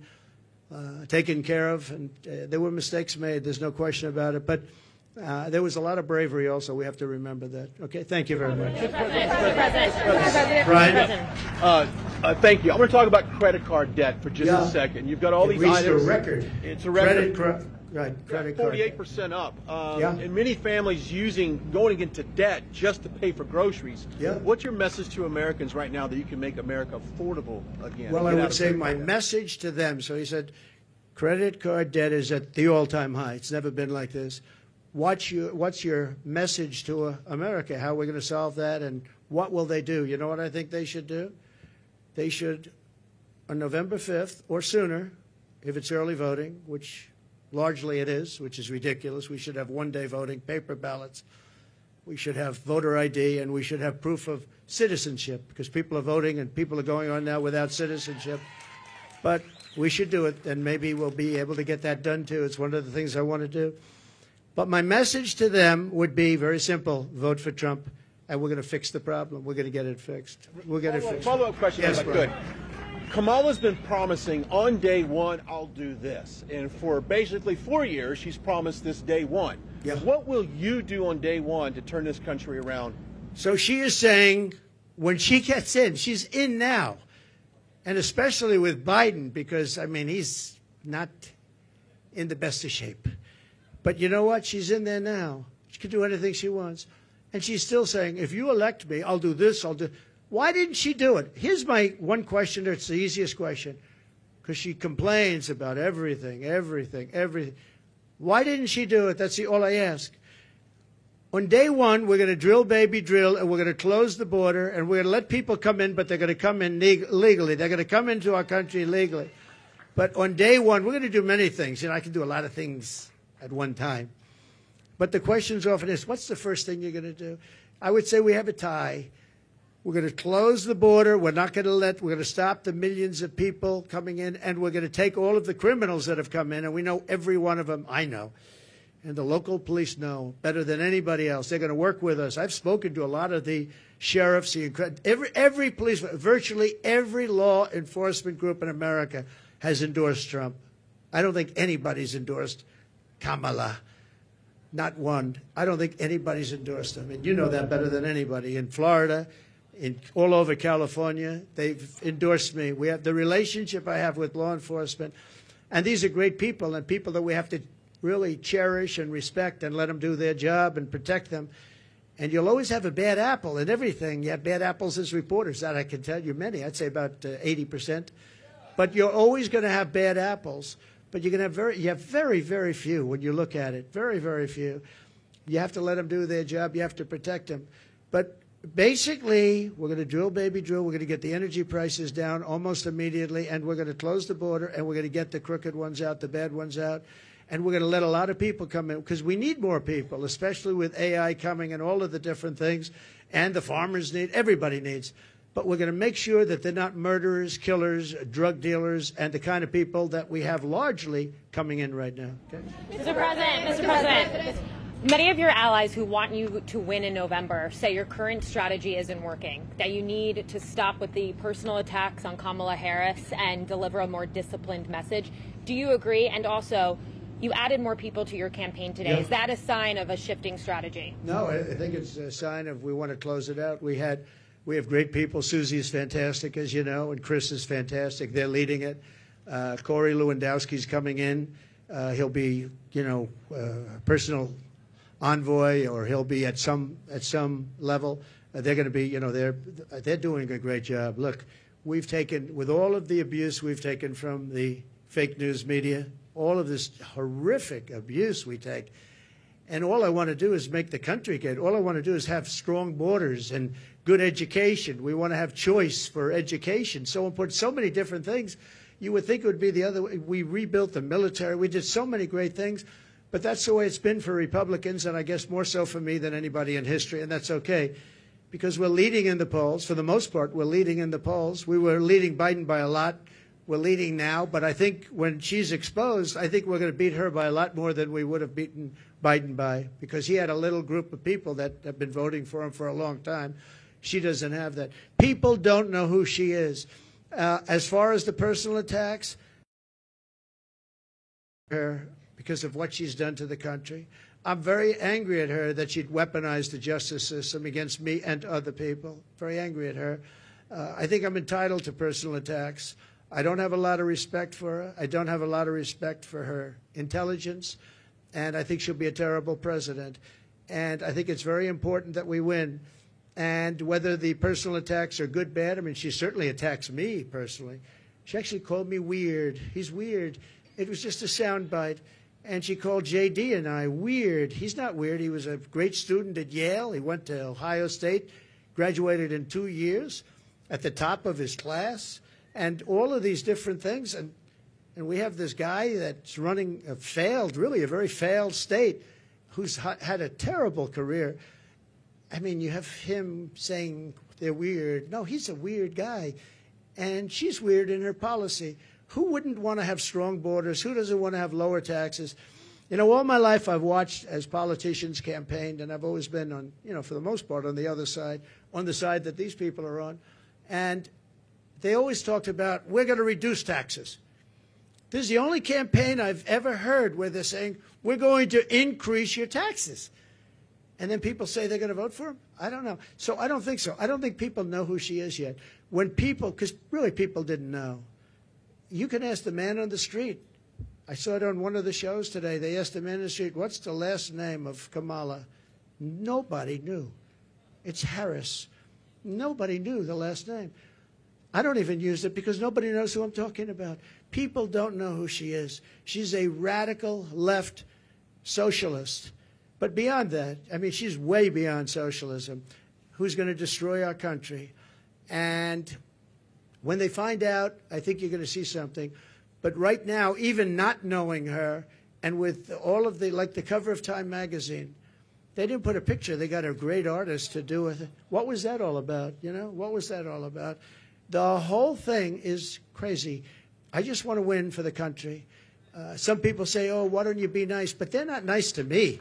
taken care of. And there were mistakes made. There's no question about it. But there was a lot of bravery also. We have to remember that. Okay, thank you very much. Brian? Thank you. I'm going to talk about credit card debt for just a second. You've got all these items. It's a record. It's a record. Credit card. 48% up. And many families going into debt just to pay for groceries. Yeah. What's your message to Americans right now that you can make America affordable again? Well, I would say my message to them. So he said, credit card debt is at the all-time high. It's never been like this. What's your message to America? How are we going to solve that, and what will they do? You know what I think they should do? They should, on November 5th or sooner, if it's early voting, which largely it is, which is ridiculous. We should have one-day voting, paper ballots. We should have voter ID, and we should have proof of citizenship, because people are voting and people are going on now without citizenship. But we should do it, and maybe we'll be able to get that done, too. It's one of the things I want to do. But my message to them would be very simple. Vote for Trump, and we're going to fix the problem. We're going to get it fixed. We'll get it fixed. Follow-up question, yes, if I could. Kamala's been promising on day one, I'll do this. And for basically 4 years, she's promised this day one. Yeah. What will you do on day one to turn this country around? So she is saying when she gets in, she's in now. and especially with Biden, because, I mean, he's not in the best of shape. But you know what? She's in there now. She can do anything she wants. And she's still saying, if you elect me, I'll do this, I'll do... Why didn't she do it? Here's my one question. It's the easiest question. Because she complains about everything. Why didn't she do it? That's all I ask. On day one, we're going to drill, baby, drill, and we're going to close the border, and we're going to let people come in, but they're going to come in legally. They're going to come into our country legally. But on day one, we're going to do many things. You know, I can do a lot of things at one time. But the question's often is, what's the first thing you're going to do? I would say we have a tie. We're going to close the border. We're going to stop the millions of people coming in, and we're going to take all of the criminals that have come in, and we know every one of them. I know. And the local police know better than anybody else. They're going to work with us. I've spoken to a lot of the sheriffs, every police, virtually every law enforcement group in America has endorsed Trump. I don't think anybody's endorsed Kamala. Not one. I don't think anybody's endorsed him. And you know that better than anybody. In Florida, all over California, they've endorsed me. We have the relationship I have with law enforcement. And these are great people and people that we have to really cherish and respect and let them do their job and protect them. And you'll always have a bad apple in everything. You have bad apples as reporters. That I can tell you many. I'd say about 80%. But you're always going to have bad apples. But you have very, very few when you look at it. Very, very few. You have to let them do their job. You have to protect them. But basically, we're going to drill, baby, drill. We're going to get the energy prices down almost immediately. And we're going to close the border. And we're going to get the crooked ones out, the bad ones out. And we're going to let a lot of people come in because we need more people, especially with AI coming and all of the different things. And the farmers need, everybody needs. But we're going to make sure that they're not murderers, killers, drug dealers, and the kind of people that we have largely coming in right now. Okay? Mr. President, many of your allies who want you to win in November say your current strategy isn't working, that you need to stop with the personal attacks on Kamala Harris and deliver a more disciplined message. Do you agree? And also, you added more people to your campaign today. Yeah. Is that a sign of a shifting strategy? No, I think it's a sign of we want to close it out. We have great people. Susie is fantastic, as you know, and Chris is fantastic. They're leading it. Corey Lewandowski's coming in. He'll be, personal envoy, or he'll be at some level. They're going to be, they're doing a great job. Look, we've taken, with all of the abuse we've taken from the fake news media, all of this horrific abuse we take, and all I want to do is make the country good. All I want to do is have strong borders and good education. We want to have choice for education. So important, so many different things. You would think it would be the other way. We rebuilt the military. We did so many great things. But that's the way it's been for Republicans, and I guess more so for me than anybody in history, and that's okay. Because we're leading in the polls. For the most part, we're leading in the polls. We were leading Biden by a lot. We're leading now. But I think when she's exposed, I think we're going to beat her by a lot more than we would have beaten Biden by, because he had a little group of people that have been voting for him for a long time. She doesn't have that. People don't know who she is. As far as the personal attacks, her because of what she's done to the country. I'm very angry at her that she'd weaponized the justice system against me and other people. Very angry at her. I think I'm entitled to personal attacks. I don't have a lot of respect for her. I don't have a lot of respect for her intelligence. And I think she'll be a terrible president. And I think it's very important that we win. And whether the personal attacks are good, bad, I mean, she certainly attacks me personally. She actually called me weird. He's weird. It was just a soundbite. And she called J.D. and I weird. He's not weird. He was a great student at Yale. He went to Ohio State, graduated in 2 years, at the top of his class, and all of these different things. And we have this guy that's running a very failed state, who's had a terrible career. I mean, you have him saying they're weird. No, he's a weird guy. And she's weird in her policy. Who wouldn't want to have strong borders? Who doesn't want to have lower taxes? You know, all my life I've watched as politicians campaigned, and I've always been on, for the most part, on the other side, on the side that these people are on. And they always talked about, we're going to reduce taxes. This is the only campaign I've ever heard where they're saying, we're going to increase your taxes. and then people say they're going to vote for him? I don't know. So I don't think so. I don't think people know who she is yet. When people, because really people didn't know. You can ask the man on the street. I saw it on one of the shows today. They asked the man on the street, what's the last name of Kamala? Nobody knew. It's Harris. Nobody knew the last name. I don't even use it because nobody knows who I'm talking about. People don't know who she is. She's a radical left socialist. But beyond that, I mean, she's way beyond socialism, who's going to destroy our country. And when they find out, I think you're going to see something. But right now, even not knowing her, and with all of the, like the cover of Time magazine, they didn't put a picture. They got a great artist to do it. What was that all about? You know, what was that all about? The whole thing is crazy. I just want to win for the country. Some people say, oh, why don't you be nice? But they're not nice to me.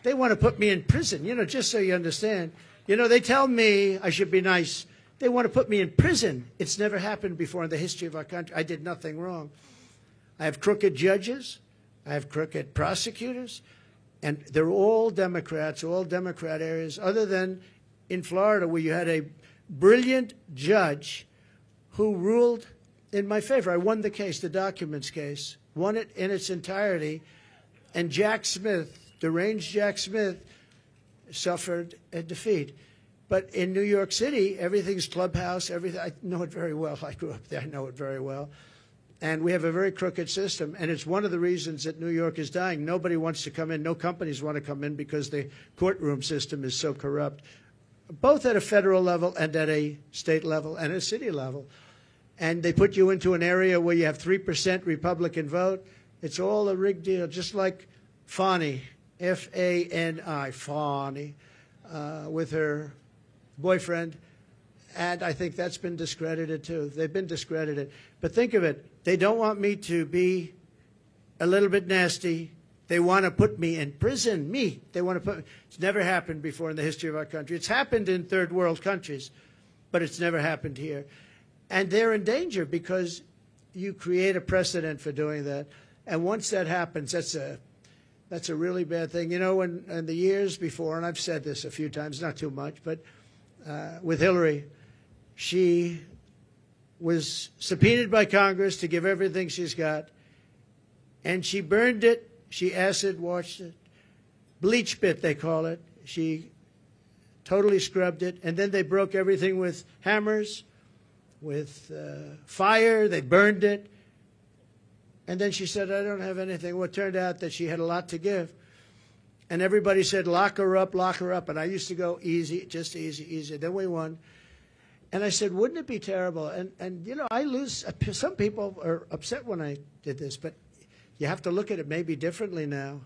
They want to put me in prison, you know, just so you understand. You know, they tell me I should be nice. They want to put me in prison. It's never happened before in the history of our country. I did nothing wrong. I have crooked judges. I have crooked prosecutors. And they're all Democrats, all Democrat areas, other than in Florida where you had a brilliant judge who ruled in my favor. I won the case, the documents case, won it in its entirety. And Jack Smith, deranged Jack Smith, suffered a defeat. But in New York City, everything's clubhouse, everything. I know it very well. I grew up there. I know it very well. And we have a very crooked system. And it's one of the reasons that New York is dying. Nobody wants to come in. No companies want to come in because the courtroom system is so corrupt, both at a federal level and at a state level and a city level. And they put you into an area where you have 3% Republican vote. It's all a rigged deal, just like Fani, F-A-N-I, Fani, with her boyfriend. And I think that's been discredited, too. They've been discredited. But think of it. They don't want me to be a little bit nasty. They want to put me in prison. Me. They want to put me. It's never happened before in the history of our country. It's happened in third world countries, but it's never happened here. And they're in danger because you create a precedent for doing that. And once that happens, that's a really bad thing. You know, in the years before, and I've said this a few times, not too much, but with Hillary, she was subpoenaed by Congress to give everything she's got, and she burned it. She acid washed it, bleach bit they call it. She totally scrubbed it, and then they broke everything with hammers, with fire. They burned it, and then she said, "I don't have anything." Well, it turned out that she had a lot to give, and everybody said, "Lock her up, lock her up." And I used to go easy, just easy, easy. Then we won. And I said, wouldn't it be terrible? And you know, I lose. Some people are upset when I did this, but you have to look at it maybe differently now.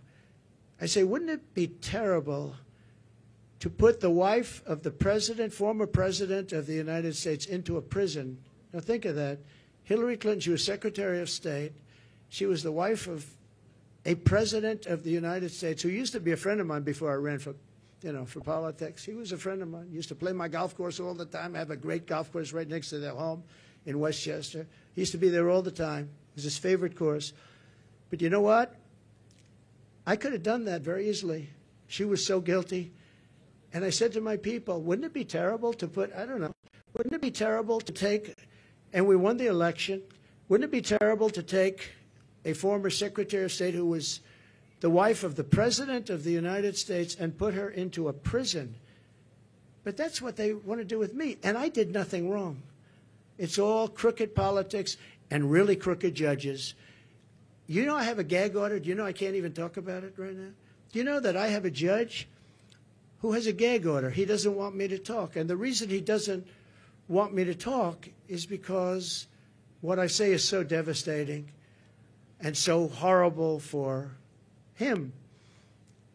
I say, wouldn't it be terrible to put the wife of the president, former president of the United States, into a prison? Now think of that. Hillary Clinton, she was Secretary of State. She was the wife of a president of the United States who used to be a friend of mine before I ran for politics. He was a friend of mine. He used to play my golf course all the time. I have a great golf course right next to their home in Westchester. He used to be there all the time. It was his favorite course. But you know what? I could have done that very easily. She was so guilty. And I said to my people, wouldn't it be terrible to put, I don't know, wouldn't it be terrible to take, and we won the election, wouldn't it be terrible to take a former Secretary of State who was the wife of the President of the United States and put her into a prison? But that's what they want to do with me, and I did nothing wrong. It's all crooked politics and really crooked judges. You know I have a gag order. Do you know I can't even talk about it right now? Do you know that I have a judge who has a gag order? He doesn't want me to talk, and the reason he doesn't want me to talk is because what I say is so devastating and so horrible for him.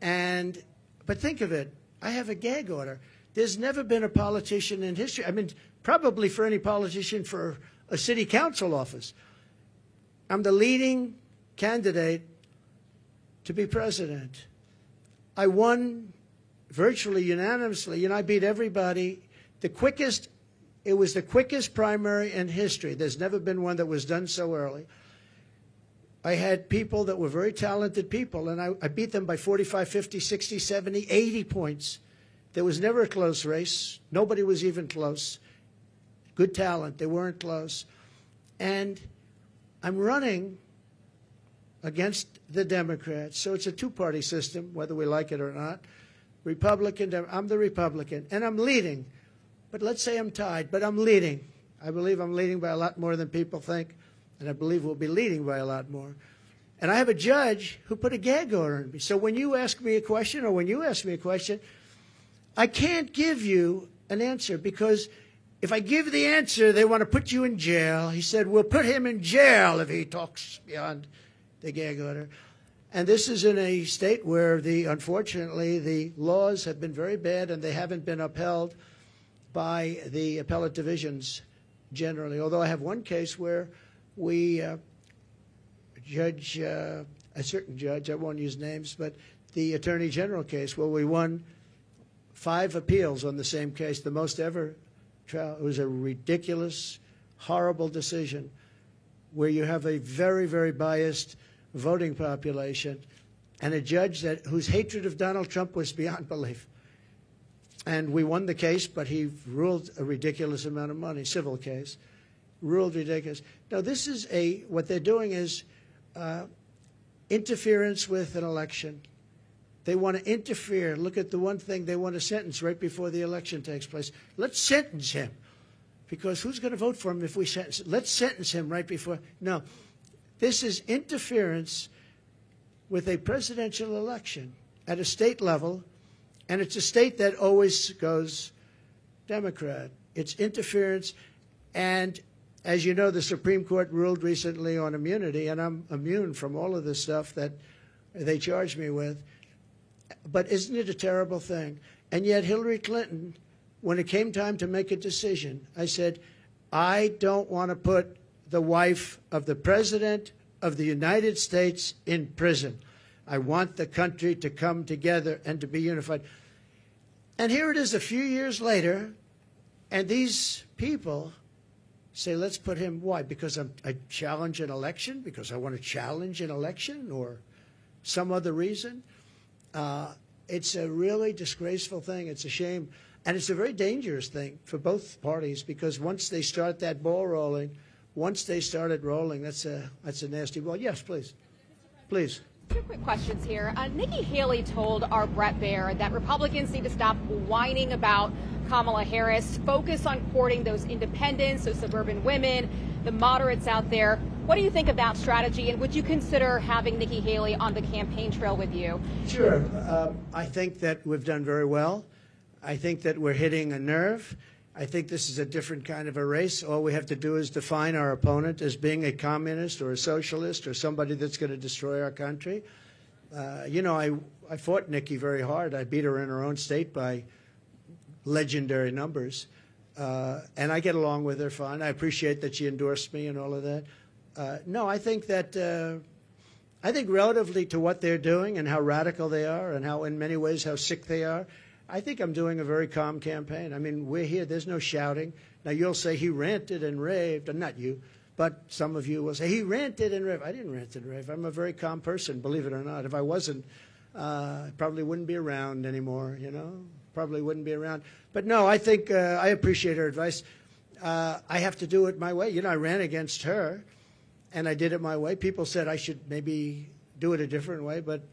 But think of it. I have a gag order. There's never been a politician in history, I mean, probably for any politician for a city council office. I'm the leading candidate to be president. I won virtually unanimously, and I beat everybody. It was the quickest primary in history. There's never been one that was done so early. I had people that were very talented people, and I beat them by 45, 50, 60, 70, 80 points. There was never a close race. Nobody was even close. Good talent. They weren't close. And I'm running against the Democrats. So it's a two-party system, whether we like it or not. Republican, I'm the Republican, and I'm leading. But let's say I'm tied, but I'm leading. I believe I'm leading by a lot more than people think, and I believe we'll be leading by a lot more. And I have a judge who put a gag order on me. So when you ask me a question, or when you ask me a question, I can't give you an answer, because if I give the answer, they want to put you in jail. He said, we'll put him in jail if he talks beyond the gag order. And this is in a state where, unfortunately, the laws have been very bad, and they haven't been upheld by the appellate divisions generally. Although I have one case where we a certain judge, I won't use names, but the Attorney General case, where we won 5 appeals on the same case, the most ever trial. It was a ridiculous, horrible decision where you have a very, very biased voting population and a judge whose hatred of Donald Trump was beyond belief. And we won the case, but he ruled a ridiculous amount of money, civil case, ruled ridiculous. Now, this is what they're doing is interference with an election. They want to interfere. Look at the one thing, they want to sentence right before the election takes place. Let's sentence him, because who's going to vote for him if we sentence him? Let's sentence him right before. No, this is interference with a presidential election at a state level, and it's a state that always goes Democrat. It's interference, and as you know, the Supreme Court ruled recently on immunity, and I'm immune from all of this stuff that they charge me with. But isn't it a terrible thing? And yet Hillary Clinton, when it came time to make a decision, I said, I don't want to put the wife of the President of the United States in prison. I want the country to come together and to be unified. And here it is a few years later, and these people say, let's put him, why? Because I challenge an election? Because I want to challenge an election, or some other reason? It's a really disgraceful thing. It's a shame. And it's a very dangerous thing for both parties, because once they start that ball rolling, once they started rolling, that's a nasty ball. Yes, please. Please. 2 quick questions here. Nikki Haley told our Brett Baer that Republicans need to stop whining about Kamala Harris, focus on courting those independents, those suburban women, the moderates out there. What do you think of that strategy, and would you consider having Nikki Haley on the campaign trail with you? Sure. I think that we've done very well. I think that we're hitting a nerve. I think this is a different kind of a race. All we have to do is define our opponent as being a communist or a socialist or somebody that's going to destroy our country. You know, I fought Nikki very hard. I beat her in her own state by legendary numbers. And I get along with her fine. I appreciate that she endorsed me and all of that. No, I think that I think relatively to what they're doing and how radical they are and how, in many ways, how sick they are, I think I'm doing a very calm campaign. I mean, we're here. There's no shouting. Now, you'll say he ranted and raved. Not you, but some of you will say he ranted and raved. I didn't rant and rave. I'm a very calm person, believe it or not. If I wasn't, I probably wouldn't be around anymore, you know. Probably wouldn't be around. But no, I think I appreciate her advice. I have to do it my way. You know, I ran against her, and I did it my way. People said I should maybe do it a different way, but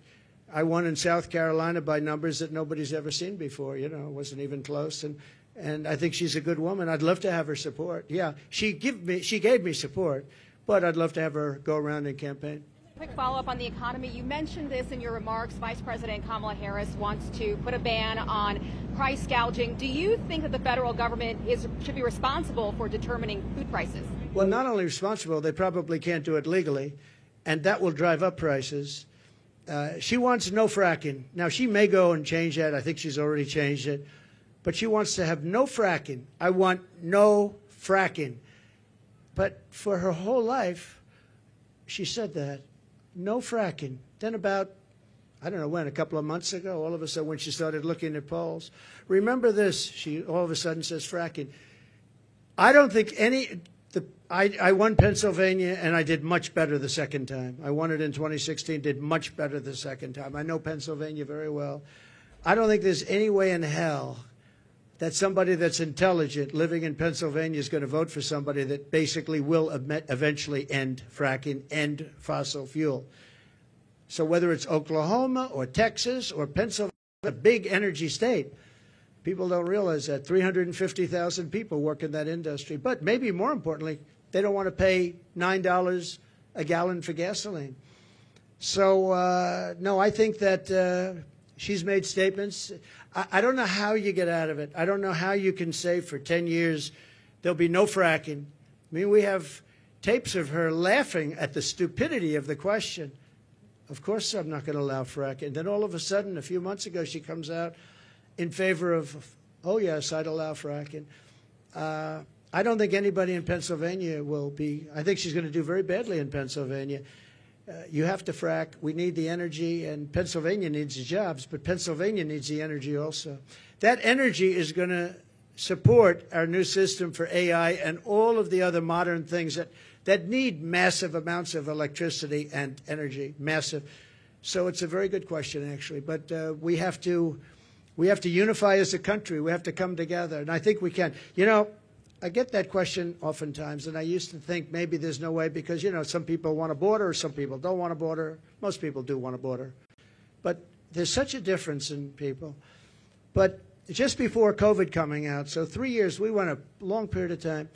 I won in South Carolina by numbers that nobody's ever seen before. You know, it wasn't even close. And I think she's a good woman. I'd love to have her support. Yeah, she gave me support, but I'd love to have her go around and campaign. Quick follow-up on the economy. You mentioned this in your remarks. Vice President Kamala Harris wants to put a ban on price gouging. Do you think that the federal government should be responsible for determining food prices? Well, not only responsible, they probably can't do it legally, and that will drive up prices. She wants no fracking. Now, she may go and change that. I think she's already changed it. But she wants to have no fracking. I want no fracking. But for her whole life, she said that. No fracking. Then about, I don't know when, a couple of months ago, all of a sudden when she started looking at polls, remember this, she all of a sudden says fracking. I don't think the I won Pennsylvania, and I did much better the second time. I won it in 2016, did much better the second time. I know Pennsylvania very well. I don't think there's any way in hell that somebody that's intelligent living in Pennsylvania is going to vote for somebody that basically will eventually end fracking, end fossil fuel. So whether it's Oklahoma or Texas or Pennsylvania, a big energy state, people don't realize that 350,000 people work in that industry. But maybe more importantly, they don't want to pay $9 a gallon for gasoline. So, no, I think that she's made statements. I don't know how you get out of it. I don't know how you can say for 10 years there'll be no fracking. I mean, we have tapes of her laughing at the stupidity of the question. Of course I'm not going to allow fracking. And then all of a sudden, a few months ago, she comes out in favor of, oh, yes, I'd allow fracking. I don't think anybody in Pennsylvania will be. I think she's going to do very badly in Pennsylvania. You have to frack. We need the energy, and Pennsylvania needs the jobs, but Pennsylvania needs the energy also. That energy is going to support our new system for AI and all of the other modern things that need massive amounts of electricity and energy, massive. So it's a very good question, actually. But we have to unify as a country. We have to come together, and I think we can. You know, I get that question oftentimes, and I used to think maybe there's no way because, you know, some people want a border, some people don't want a border. Most people do want a border. But there's such a difference in people. But just before COVID coming out, so 3 years, we went a long period of time,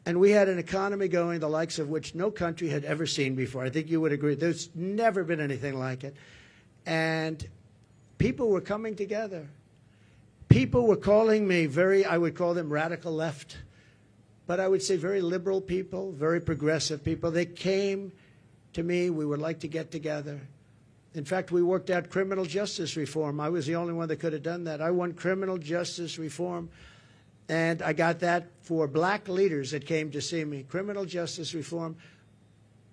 and we had an economy going the likes of which no country had ever seen before. I think you would agree. There's never been anything like it. And people were coming together. People were calling me I would call them radical left, but I would say very liberal people, very progressive people. They came to me. We would like to get together. In fact, we worked out criminal justice reform. I was the only one that could have done that. I won criminal justice reform, and I got that for black leaders that came to see me. Criminal justice reform.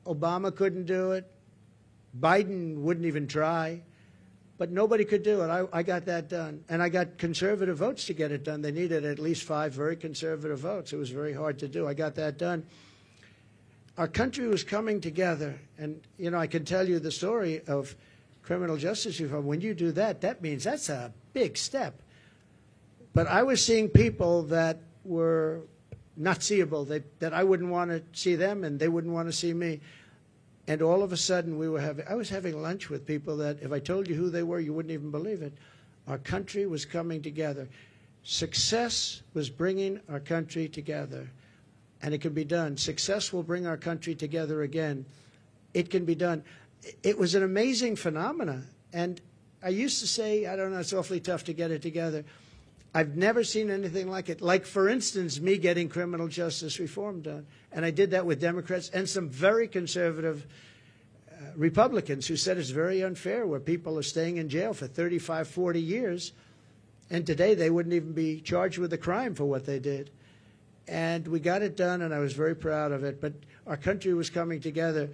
Obama couldn't do it. Biden wouldn't even try. But nobody could do it. I got that done. And I got conservative votes to get it done. They needed at least 5 very conservative votes. It was very hard to do. I got that done. Our country was coming together. And, you know, I can tell you the story of criminal justice reform. When you do that, that means that's a big step. But I was seeing people that were not seeable, that I wouldn't want to see them and they wouldn't want to see me. And all of a sudden, I was having lunch with people that, if I told you who they were, you wouldn't even believe it. Our country was coming together. Success was bringing our country together. And it can be done. Success will bring our country together again. It can be done. It was an amazing phenomenon. And I used to say, I don't know, it's awfully tough to get it together. I've never seen anything like it. Like, for instance, me getting criminal justice reform done. And I did that with Democrats and some very conservative Republicans who said it's very unfair where people are staying in jail for 35, 40 years. And today they wouldn't even be charged with a crime for what they did. And we got it done, and I was very proud of it. But our country was coming together.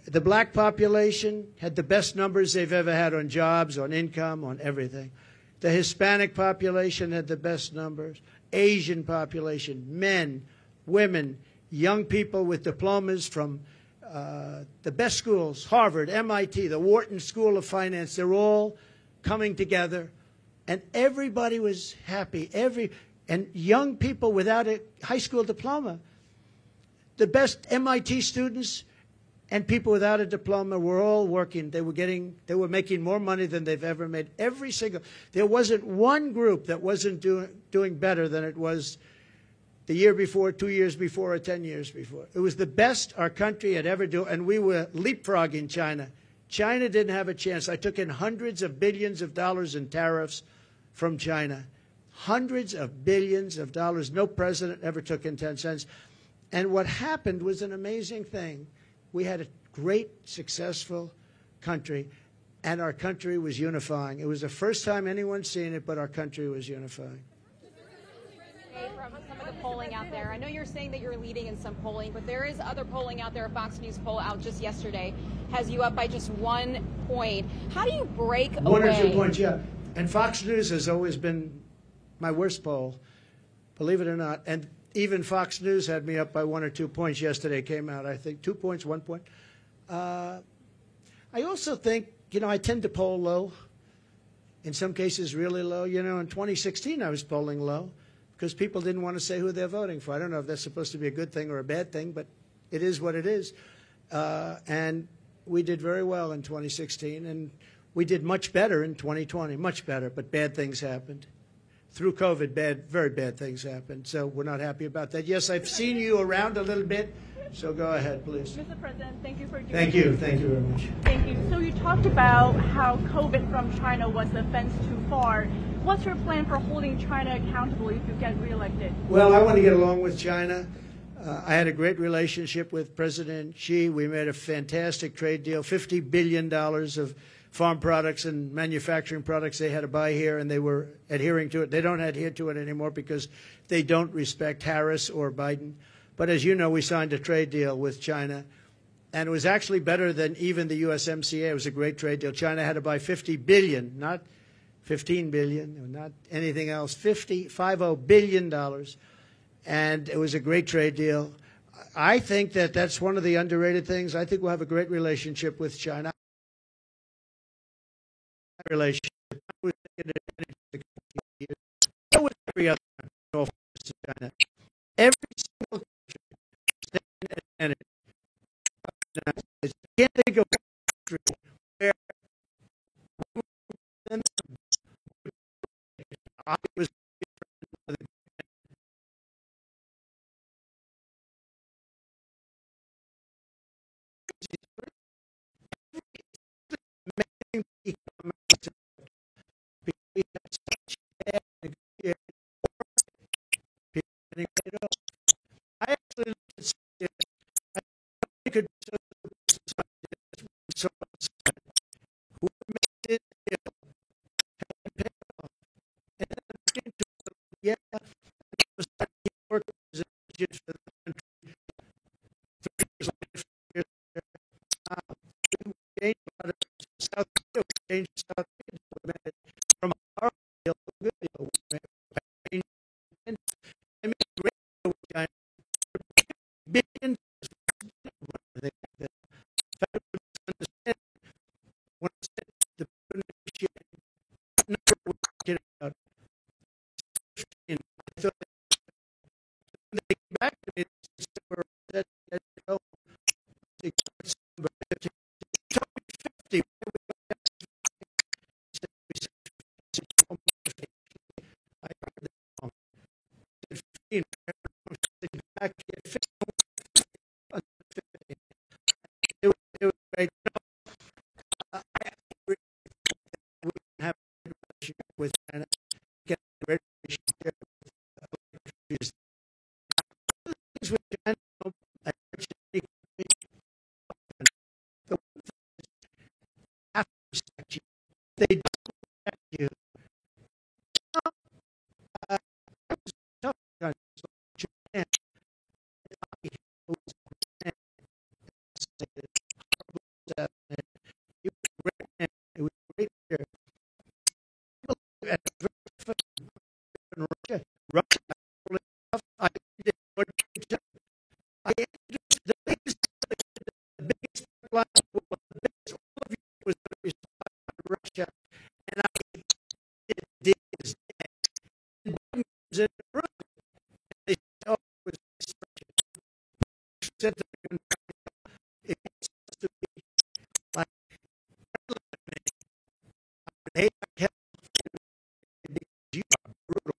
The black population had the best numbers they've ever had on jobs, on income, on everything. The Hispanic population had the best numbers. Asian population, men, women, young people with diplomas from the best schools, Harvard, MIT, the Wharton School of Finance. They're all coming together, and everybody was happy. And young people without a high school diploma. The best MIT students and people without a diploma were all working. They were making more money than they've ever made. There wasn't one group that wasn't doing better than it was the year before, 2 years before, or 10 years before. It was the best our country had ever done, and we were leapfrogging China. China didn't have a chance. I took in hundreds of billions of dollars in tariffs from China. Hundreds of billions of dollars. No president ever took in 10 cents. And what happened was an amazing thing. We had a great, successful country, and our country was unifying. It was the first time anyone's seen it, but our country was unifying. From some of the polling out there, I know you're saying that you're leading in some polling, but there is other polling out there. A Fox News poll out just yesterday has you up by just 1 point. How do you break away? 1 or 2 points, yeah. And Fox News has always been my worst poll, believe it or not. And even Fox News had me up by 1 or 2 points yesterday. Came out, I think, 2 points, 1 point. I also think, I tend to poll low. In some cases, really low. In 2016, I was polling low because people didn't want to say who they're voting for. I don't know if that's supposed to be a good thing or a bad thing, but it is what it is. And we did very well in 2016, and we did much better in 2020, much better, but bad things happened. Through COVID, very bad things happened, so we're not happy about that. Yes, I've seen you around a little bit, so go ahead, please. Mr. President, thank you for doing Thank you very much. Thank you. So you talked about how COVID from China was a fence too far. What's your plan for holding China accountable if you get reelected? Well, I want to get along with China. I had a great relationship with President Xi. We made a fantastic trade deal, $50 billion of farm products and manufacturing products they had to buy here, and they were adhering to it. They don't adhere to it anymore because they don't respect Harris or Biden. But as you know, we signed a trade deal with China, and it was actually better than even the USMCA. It was a great trade deal. China had to buy $50 billion, not $15 billion, not anything else, $50 billion. And it was a great trade deal. I think that that's one of the underrated things. I think we'll have a great relationship with China. Relationship. I was taking advantage of the years. So was every other country, in all fairness to China. Every single country was taking advantage of the United States. I can't think of a country where I was I actually looked at it. I could who made it ill, and paid off. And then I came to it, yeah, it was like he worked as a agent for the country. 3 years later, 4 years later, we changed a lot of South Korea. We changed South Korea from a horrible deal to a good deal. I made a great deal with China. Billions. In fact, understand when I said the number we're talking about 15, I thought when they came back to me, they said, we're at 50. I heard that wrong. 15. Back at 50. It was great. I agree. We can have a relationship with China. Get a great relationship with other countries. Things with China, I actually the one thing is have to respect you. They don't respect you. I was tough on Japan. It was great here. Russia, I introduced the biggest pipeline in the world. The biggest, all of you was going to be supplied by Russia, and I did his day. And Biden was in the room, and they said, oh, it was destruction. Said to me, it was supposed to be like, I would hate my cat because you are brutal.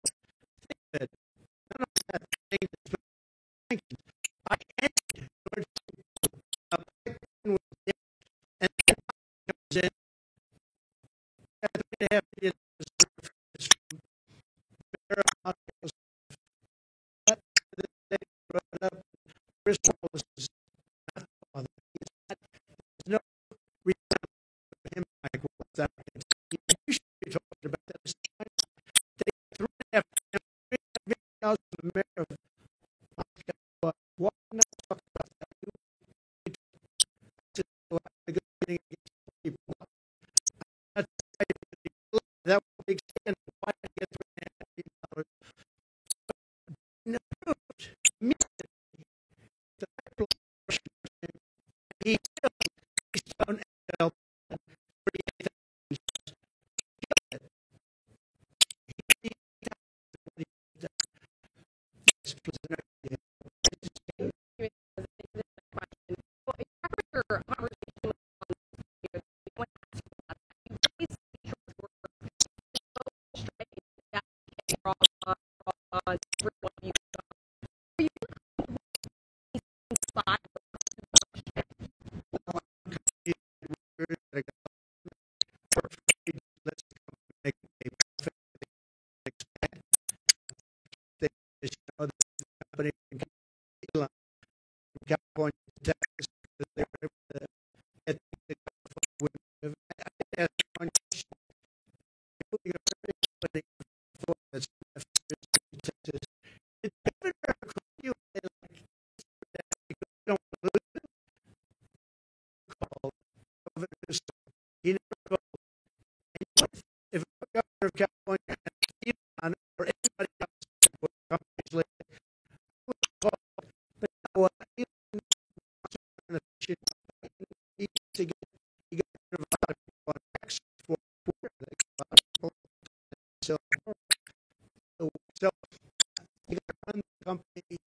Think that none of that thing is sanctions. I ended George Biden was there, and then comes in. $3.5 billion from that they brought it up. Chris Wallace is not the father. There's no reason for him like what's that? You should be talking about that. They $3.5 billion from the mayor of Moscow. Why not talk about that? That would extend why I get $3.5 billion. Approved. California, Texas, they were able to get the women. I asked one question. You're very for that's Texas. It's Governor you don't lose call over this. He never called. If a governor of California had on it or anybody else would come later, I would call. But you know what? He to get he got rid of a lot of people on tax for poor. A lot of people. So you got to run the company.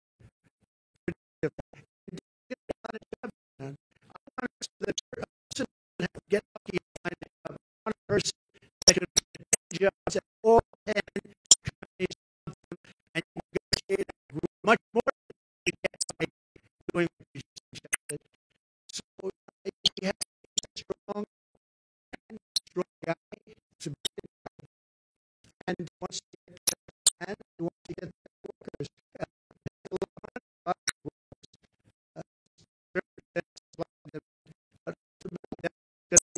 Get lucky and find one person that can get jobs at all 10 companies, and you get much more than you get by doing what you suggested. So he has a strong guy, and he wants to get the workers.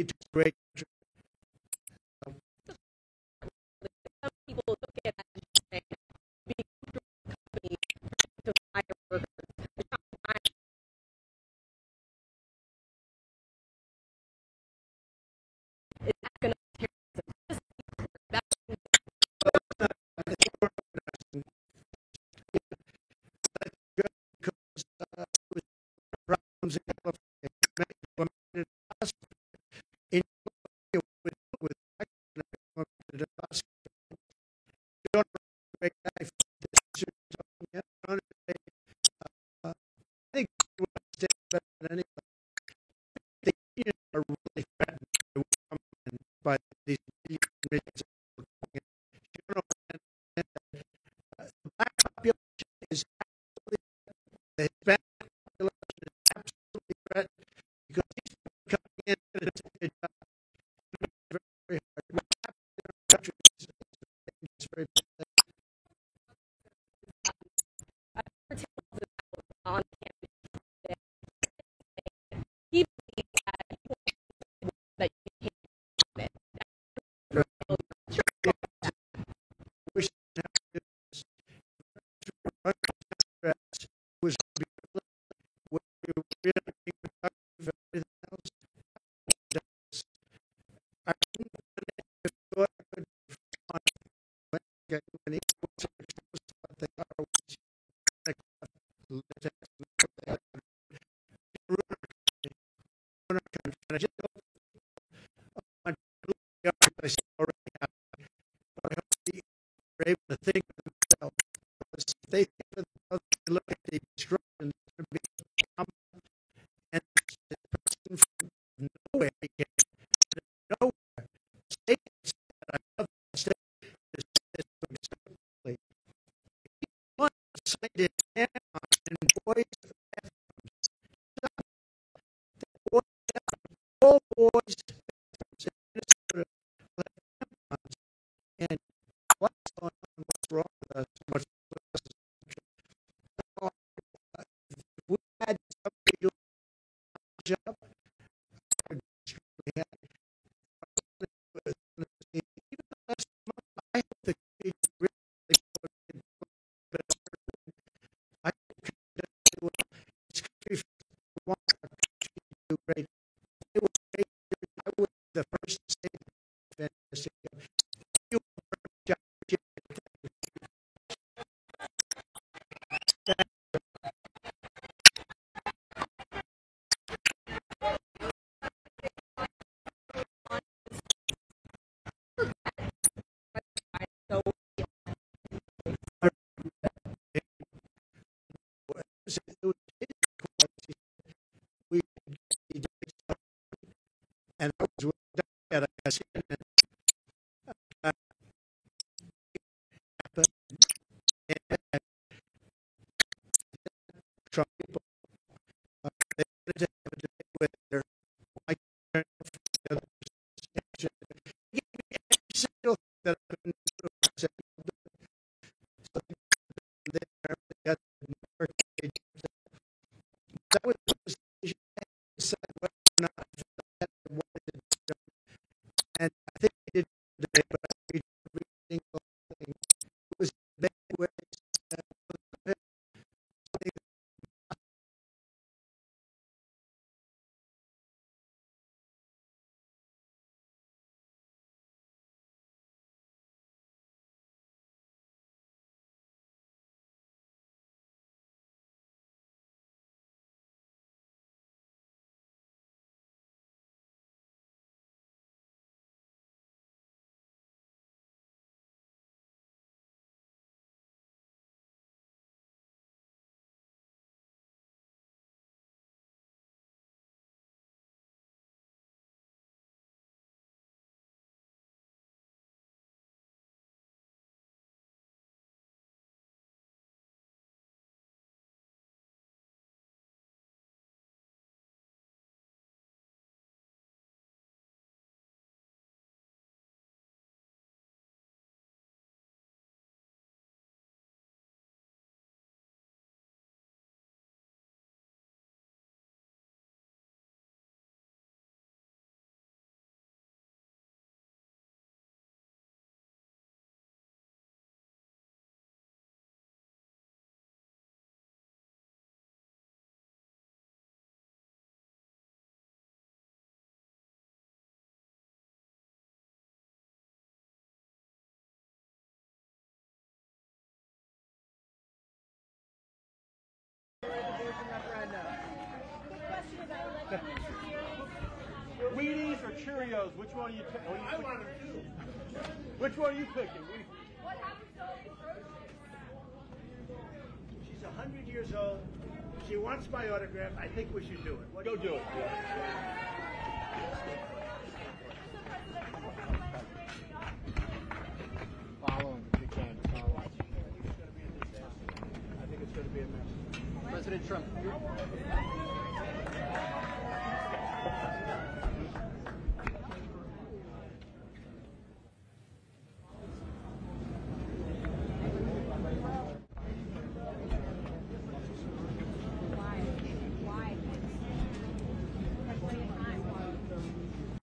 It's great. Some people look at it and say, be company to fire workers. It's economic terrorism. Problems in California. In with I think better than anybody. The unions are really threatened by these millions of people. The black population is absolutely the Hispanic population is absolutely threatened because these people coming in and it's very hard. What happened in our country is very bad. On campus, he believes that you can't stop it. Was everything else. I couldn't when he was exposed what they are, I already have. I hope they are able to think of themselves. If they think of themselves, they look at the instructions and be and the person from nowhere came. Nowhere. State said, I love the state. The state is one cited in boys' bathrooms. All boys' bathrooms in Minnesota. And what's going on? What's wrong with us? What's if we had somebody do a job, I would be happy. Even last month, I hope the kids really I think this country want our country to do great. They were great. I was the first to say that. You we CNN, Trump people, they wanted to have a debate with their white parents, every single thing that I couldn't do, I said, so they got more engaged. That was the decision. Decide whether or not I wanted to do. And I think they did today, but I read every single thing. It was big ways. Wheaties or Cheerios? Which one are you picking? I want them too. Which one are you picking? What happens to all these groceries? She's 100 years old. She wants my autograph. I think we should do it. Go do it. Follow him if you can. Follow him. I think it's going to be a mess. President Trump.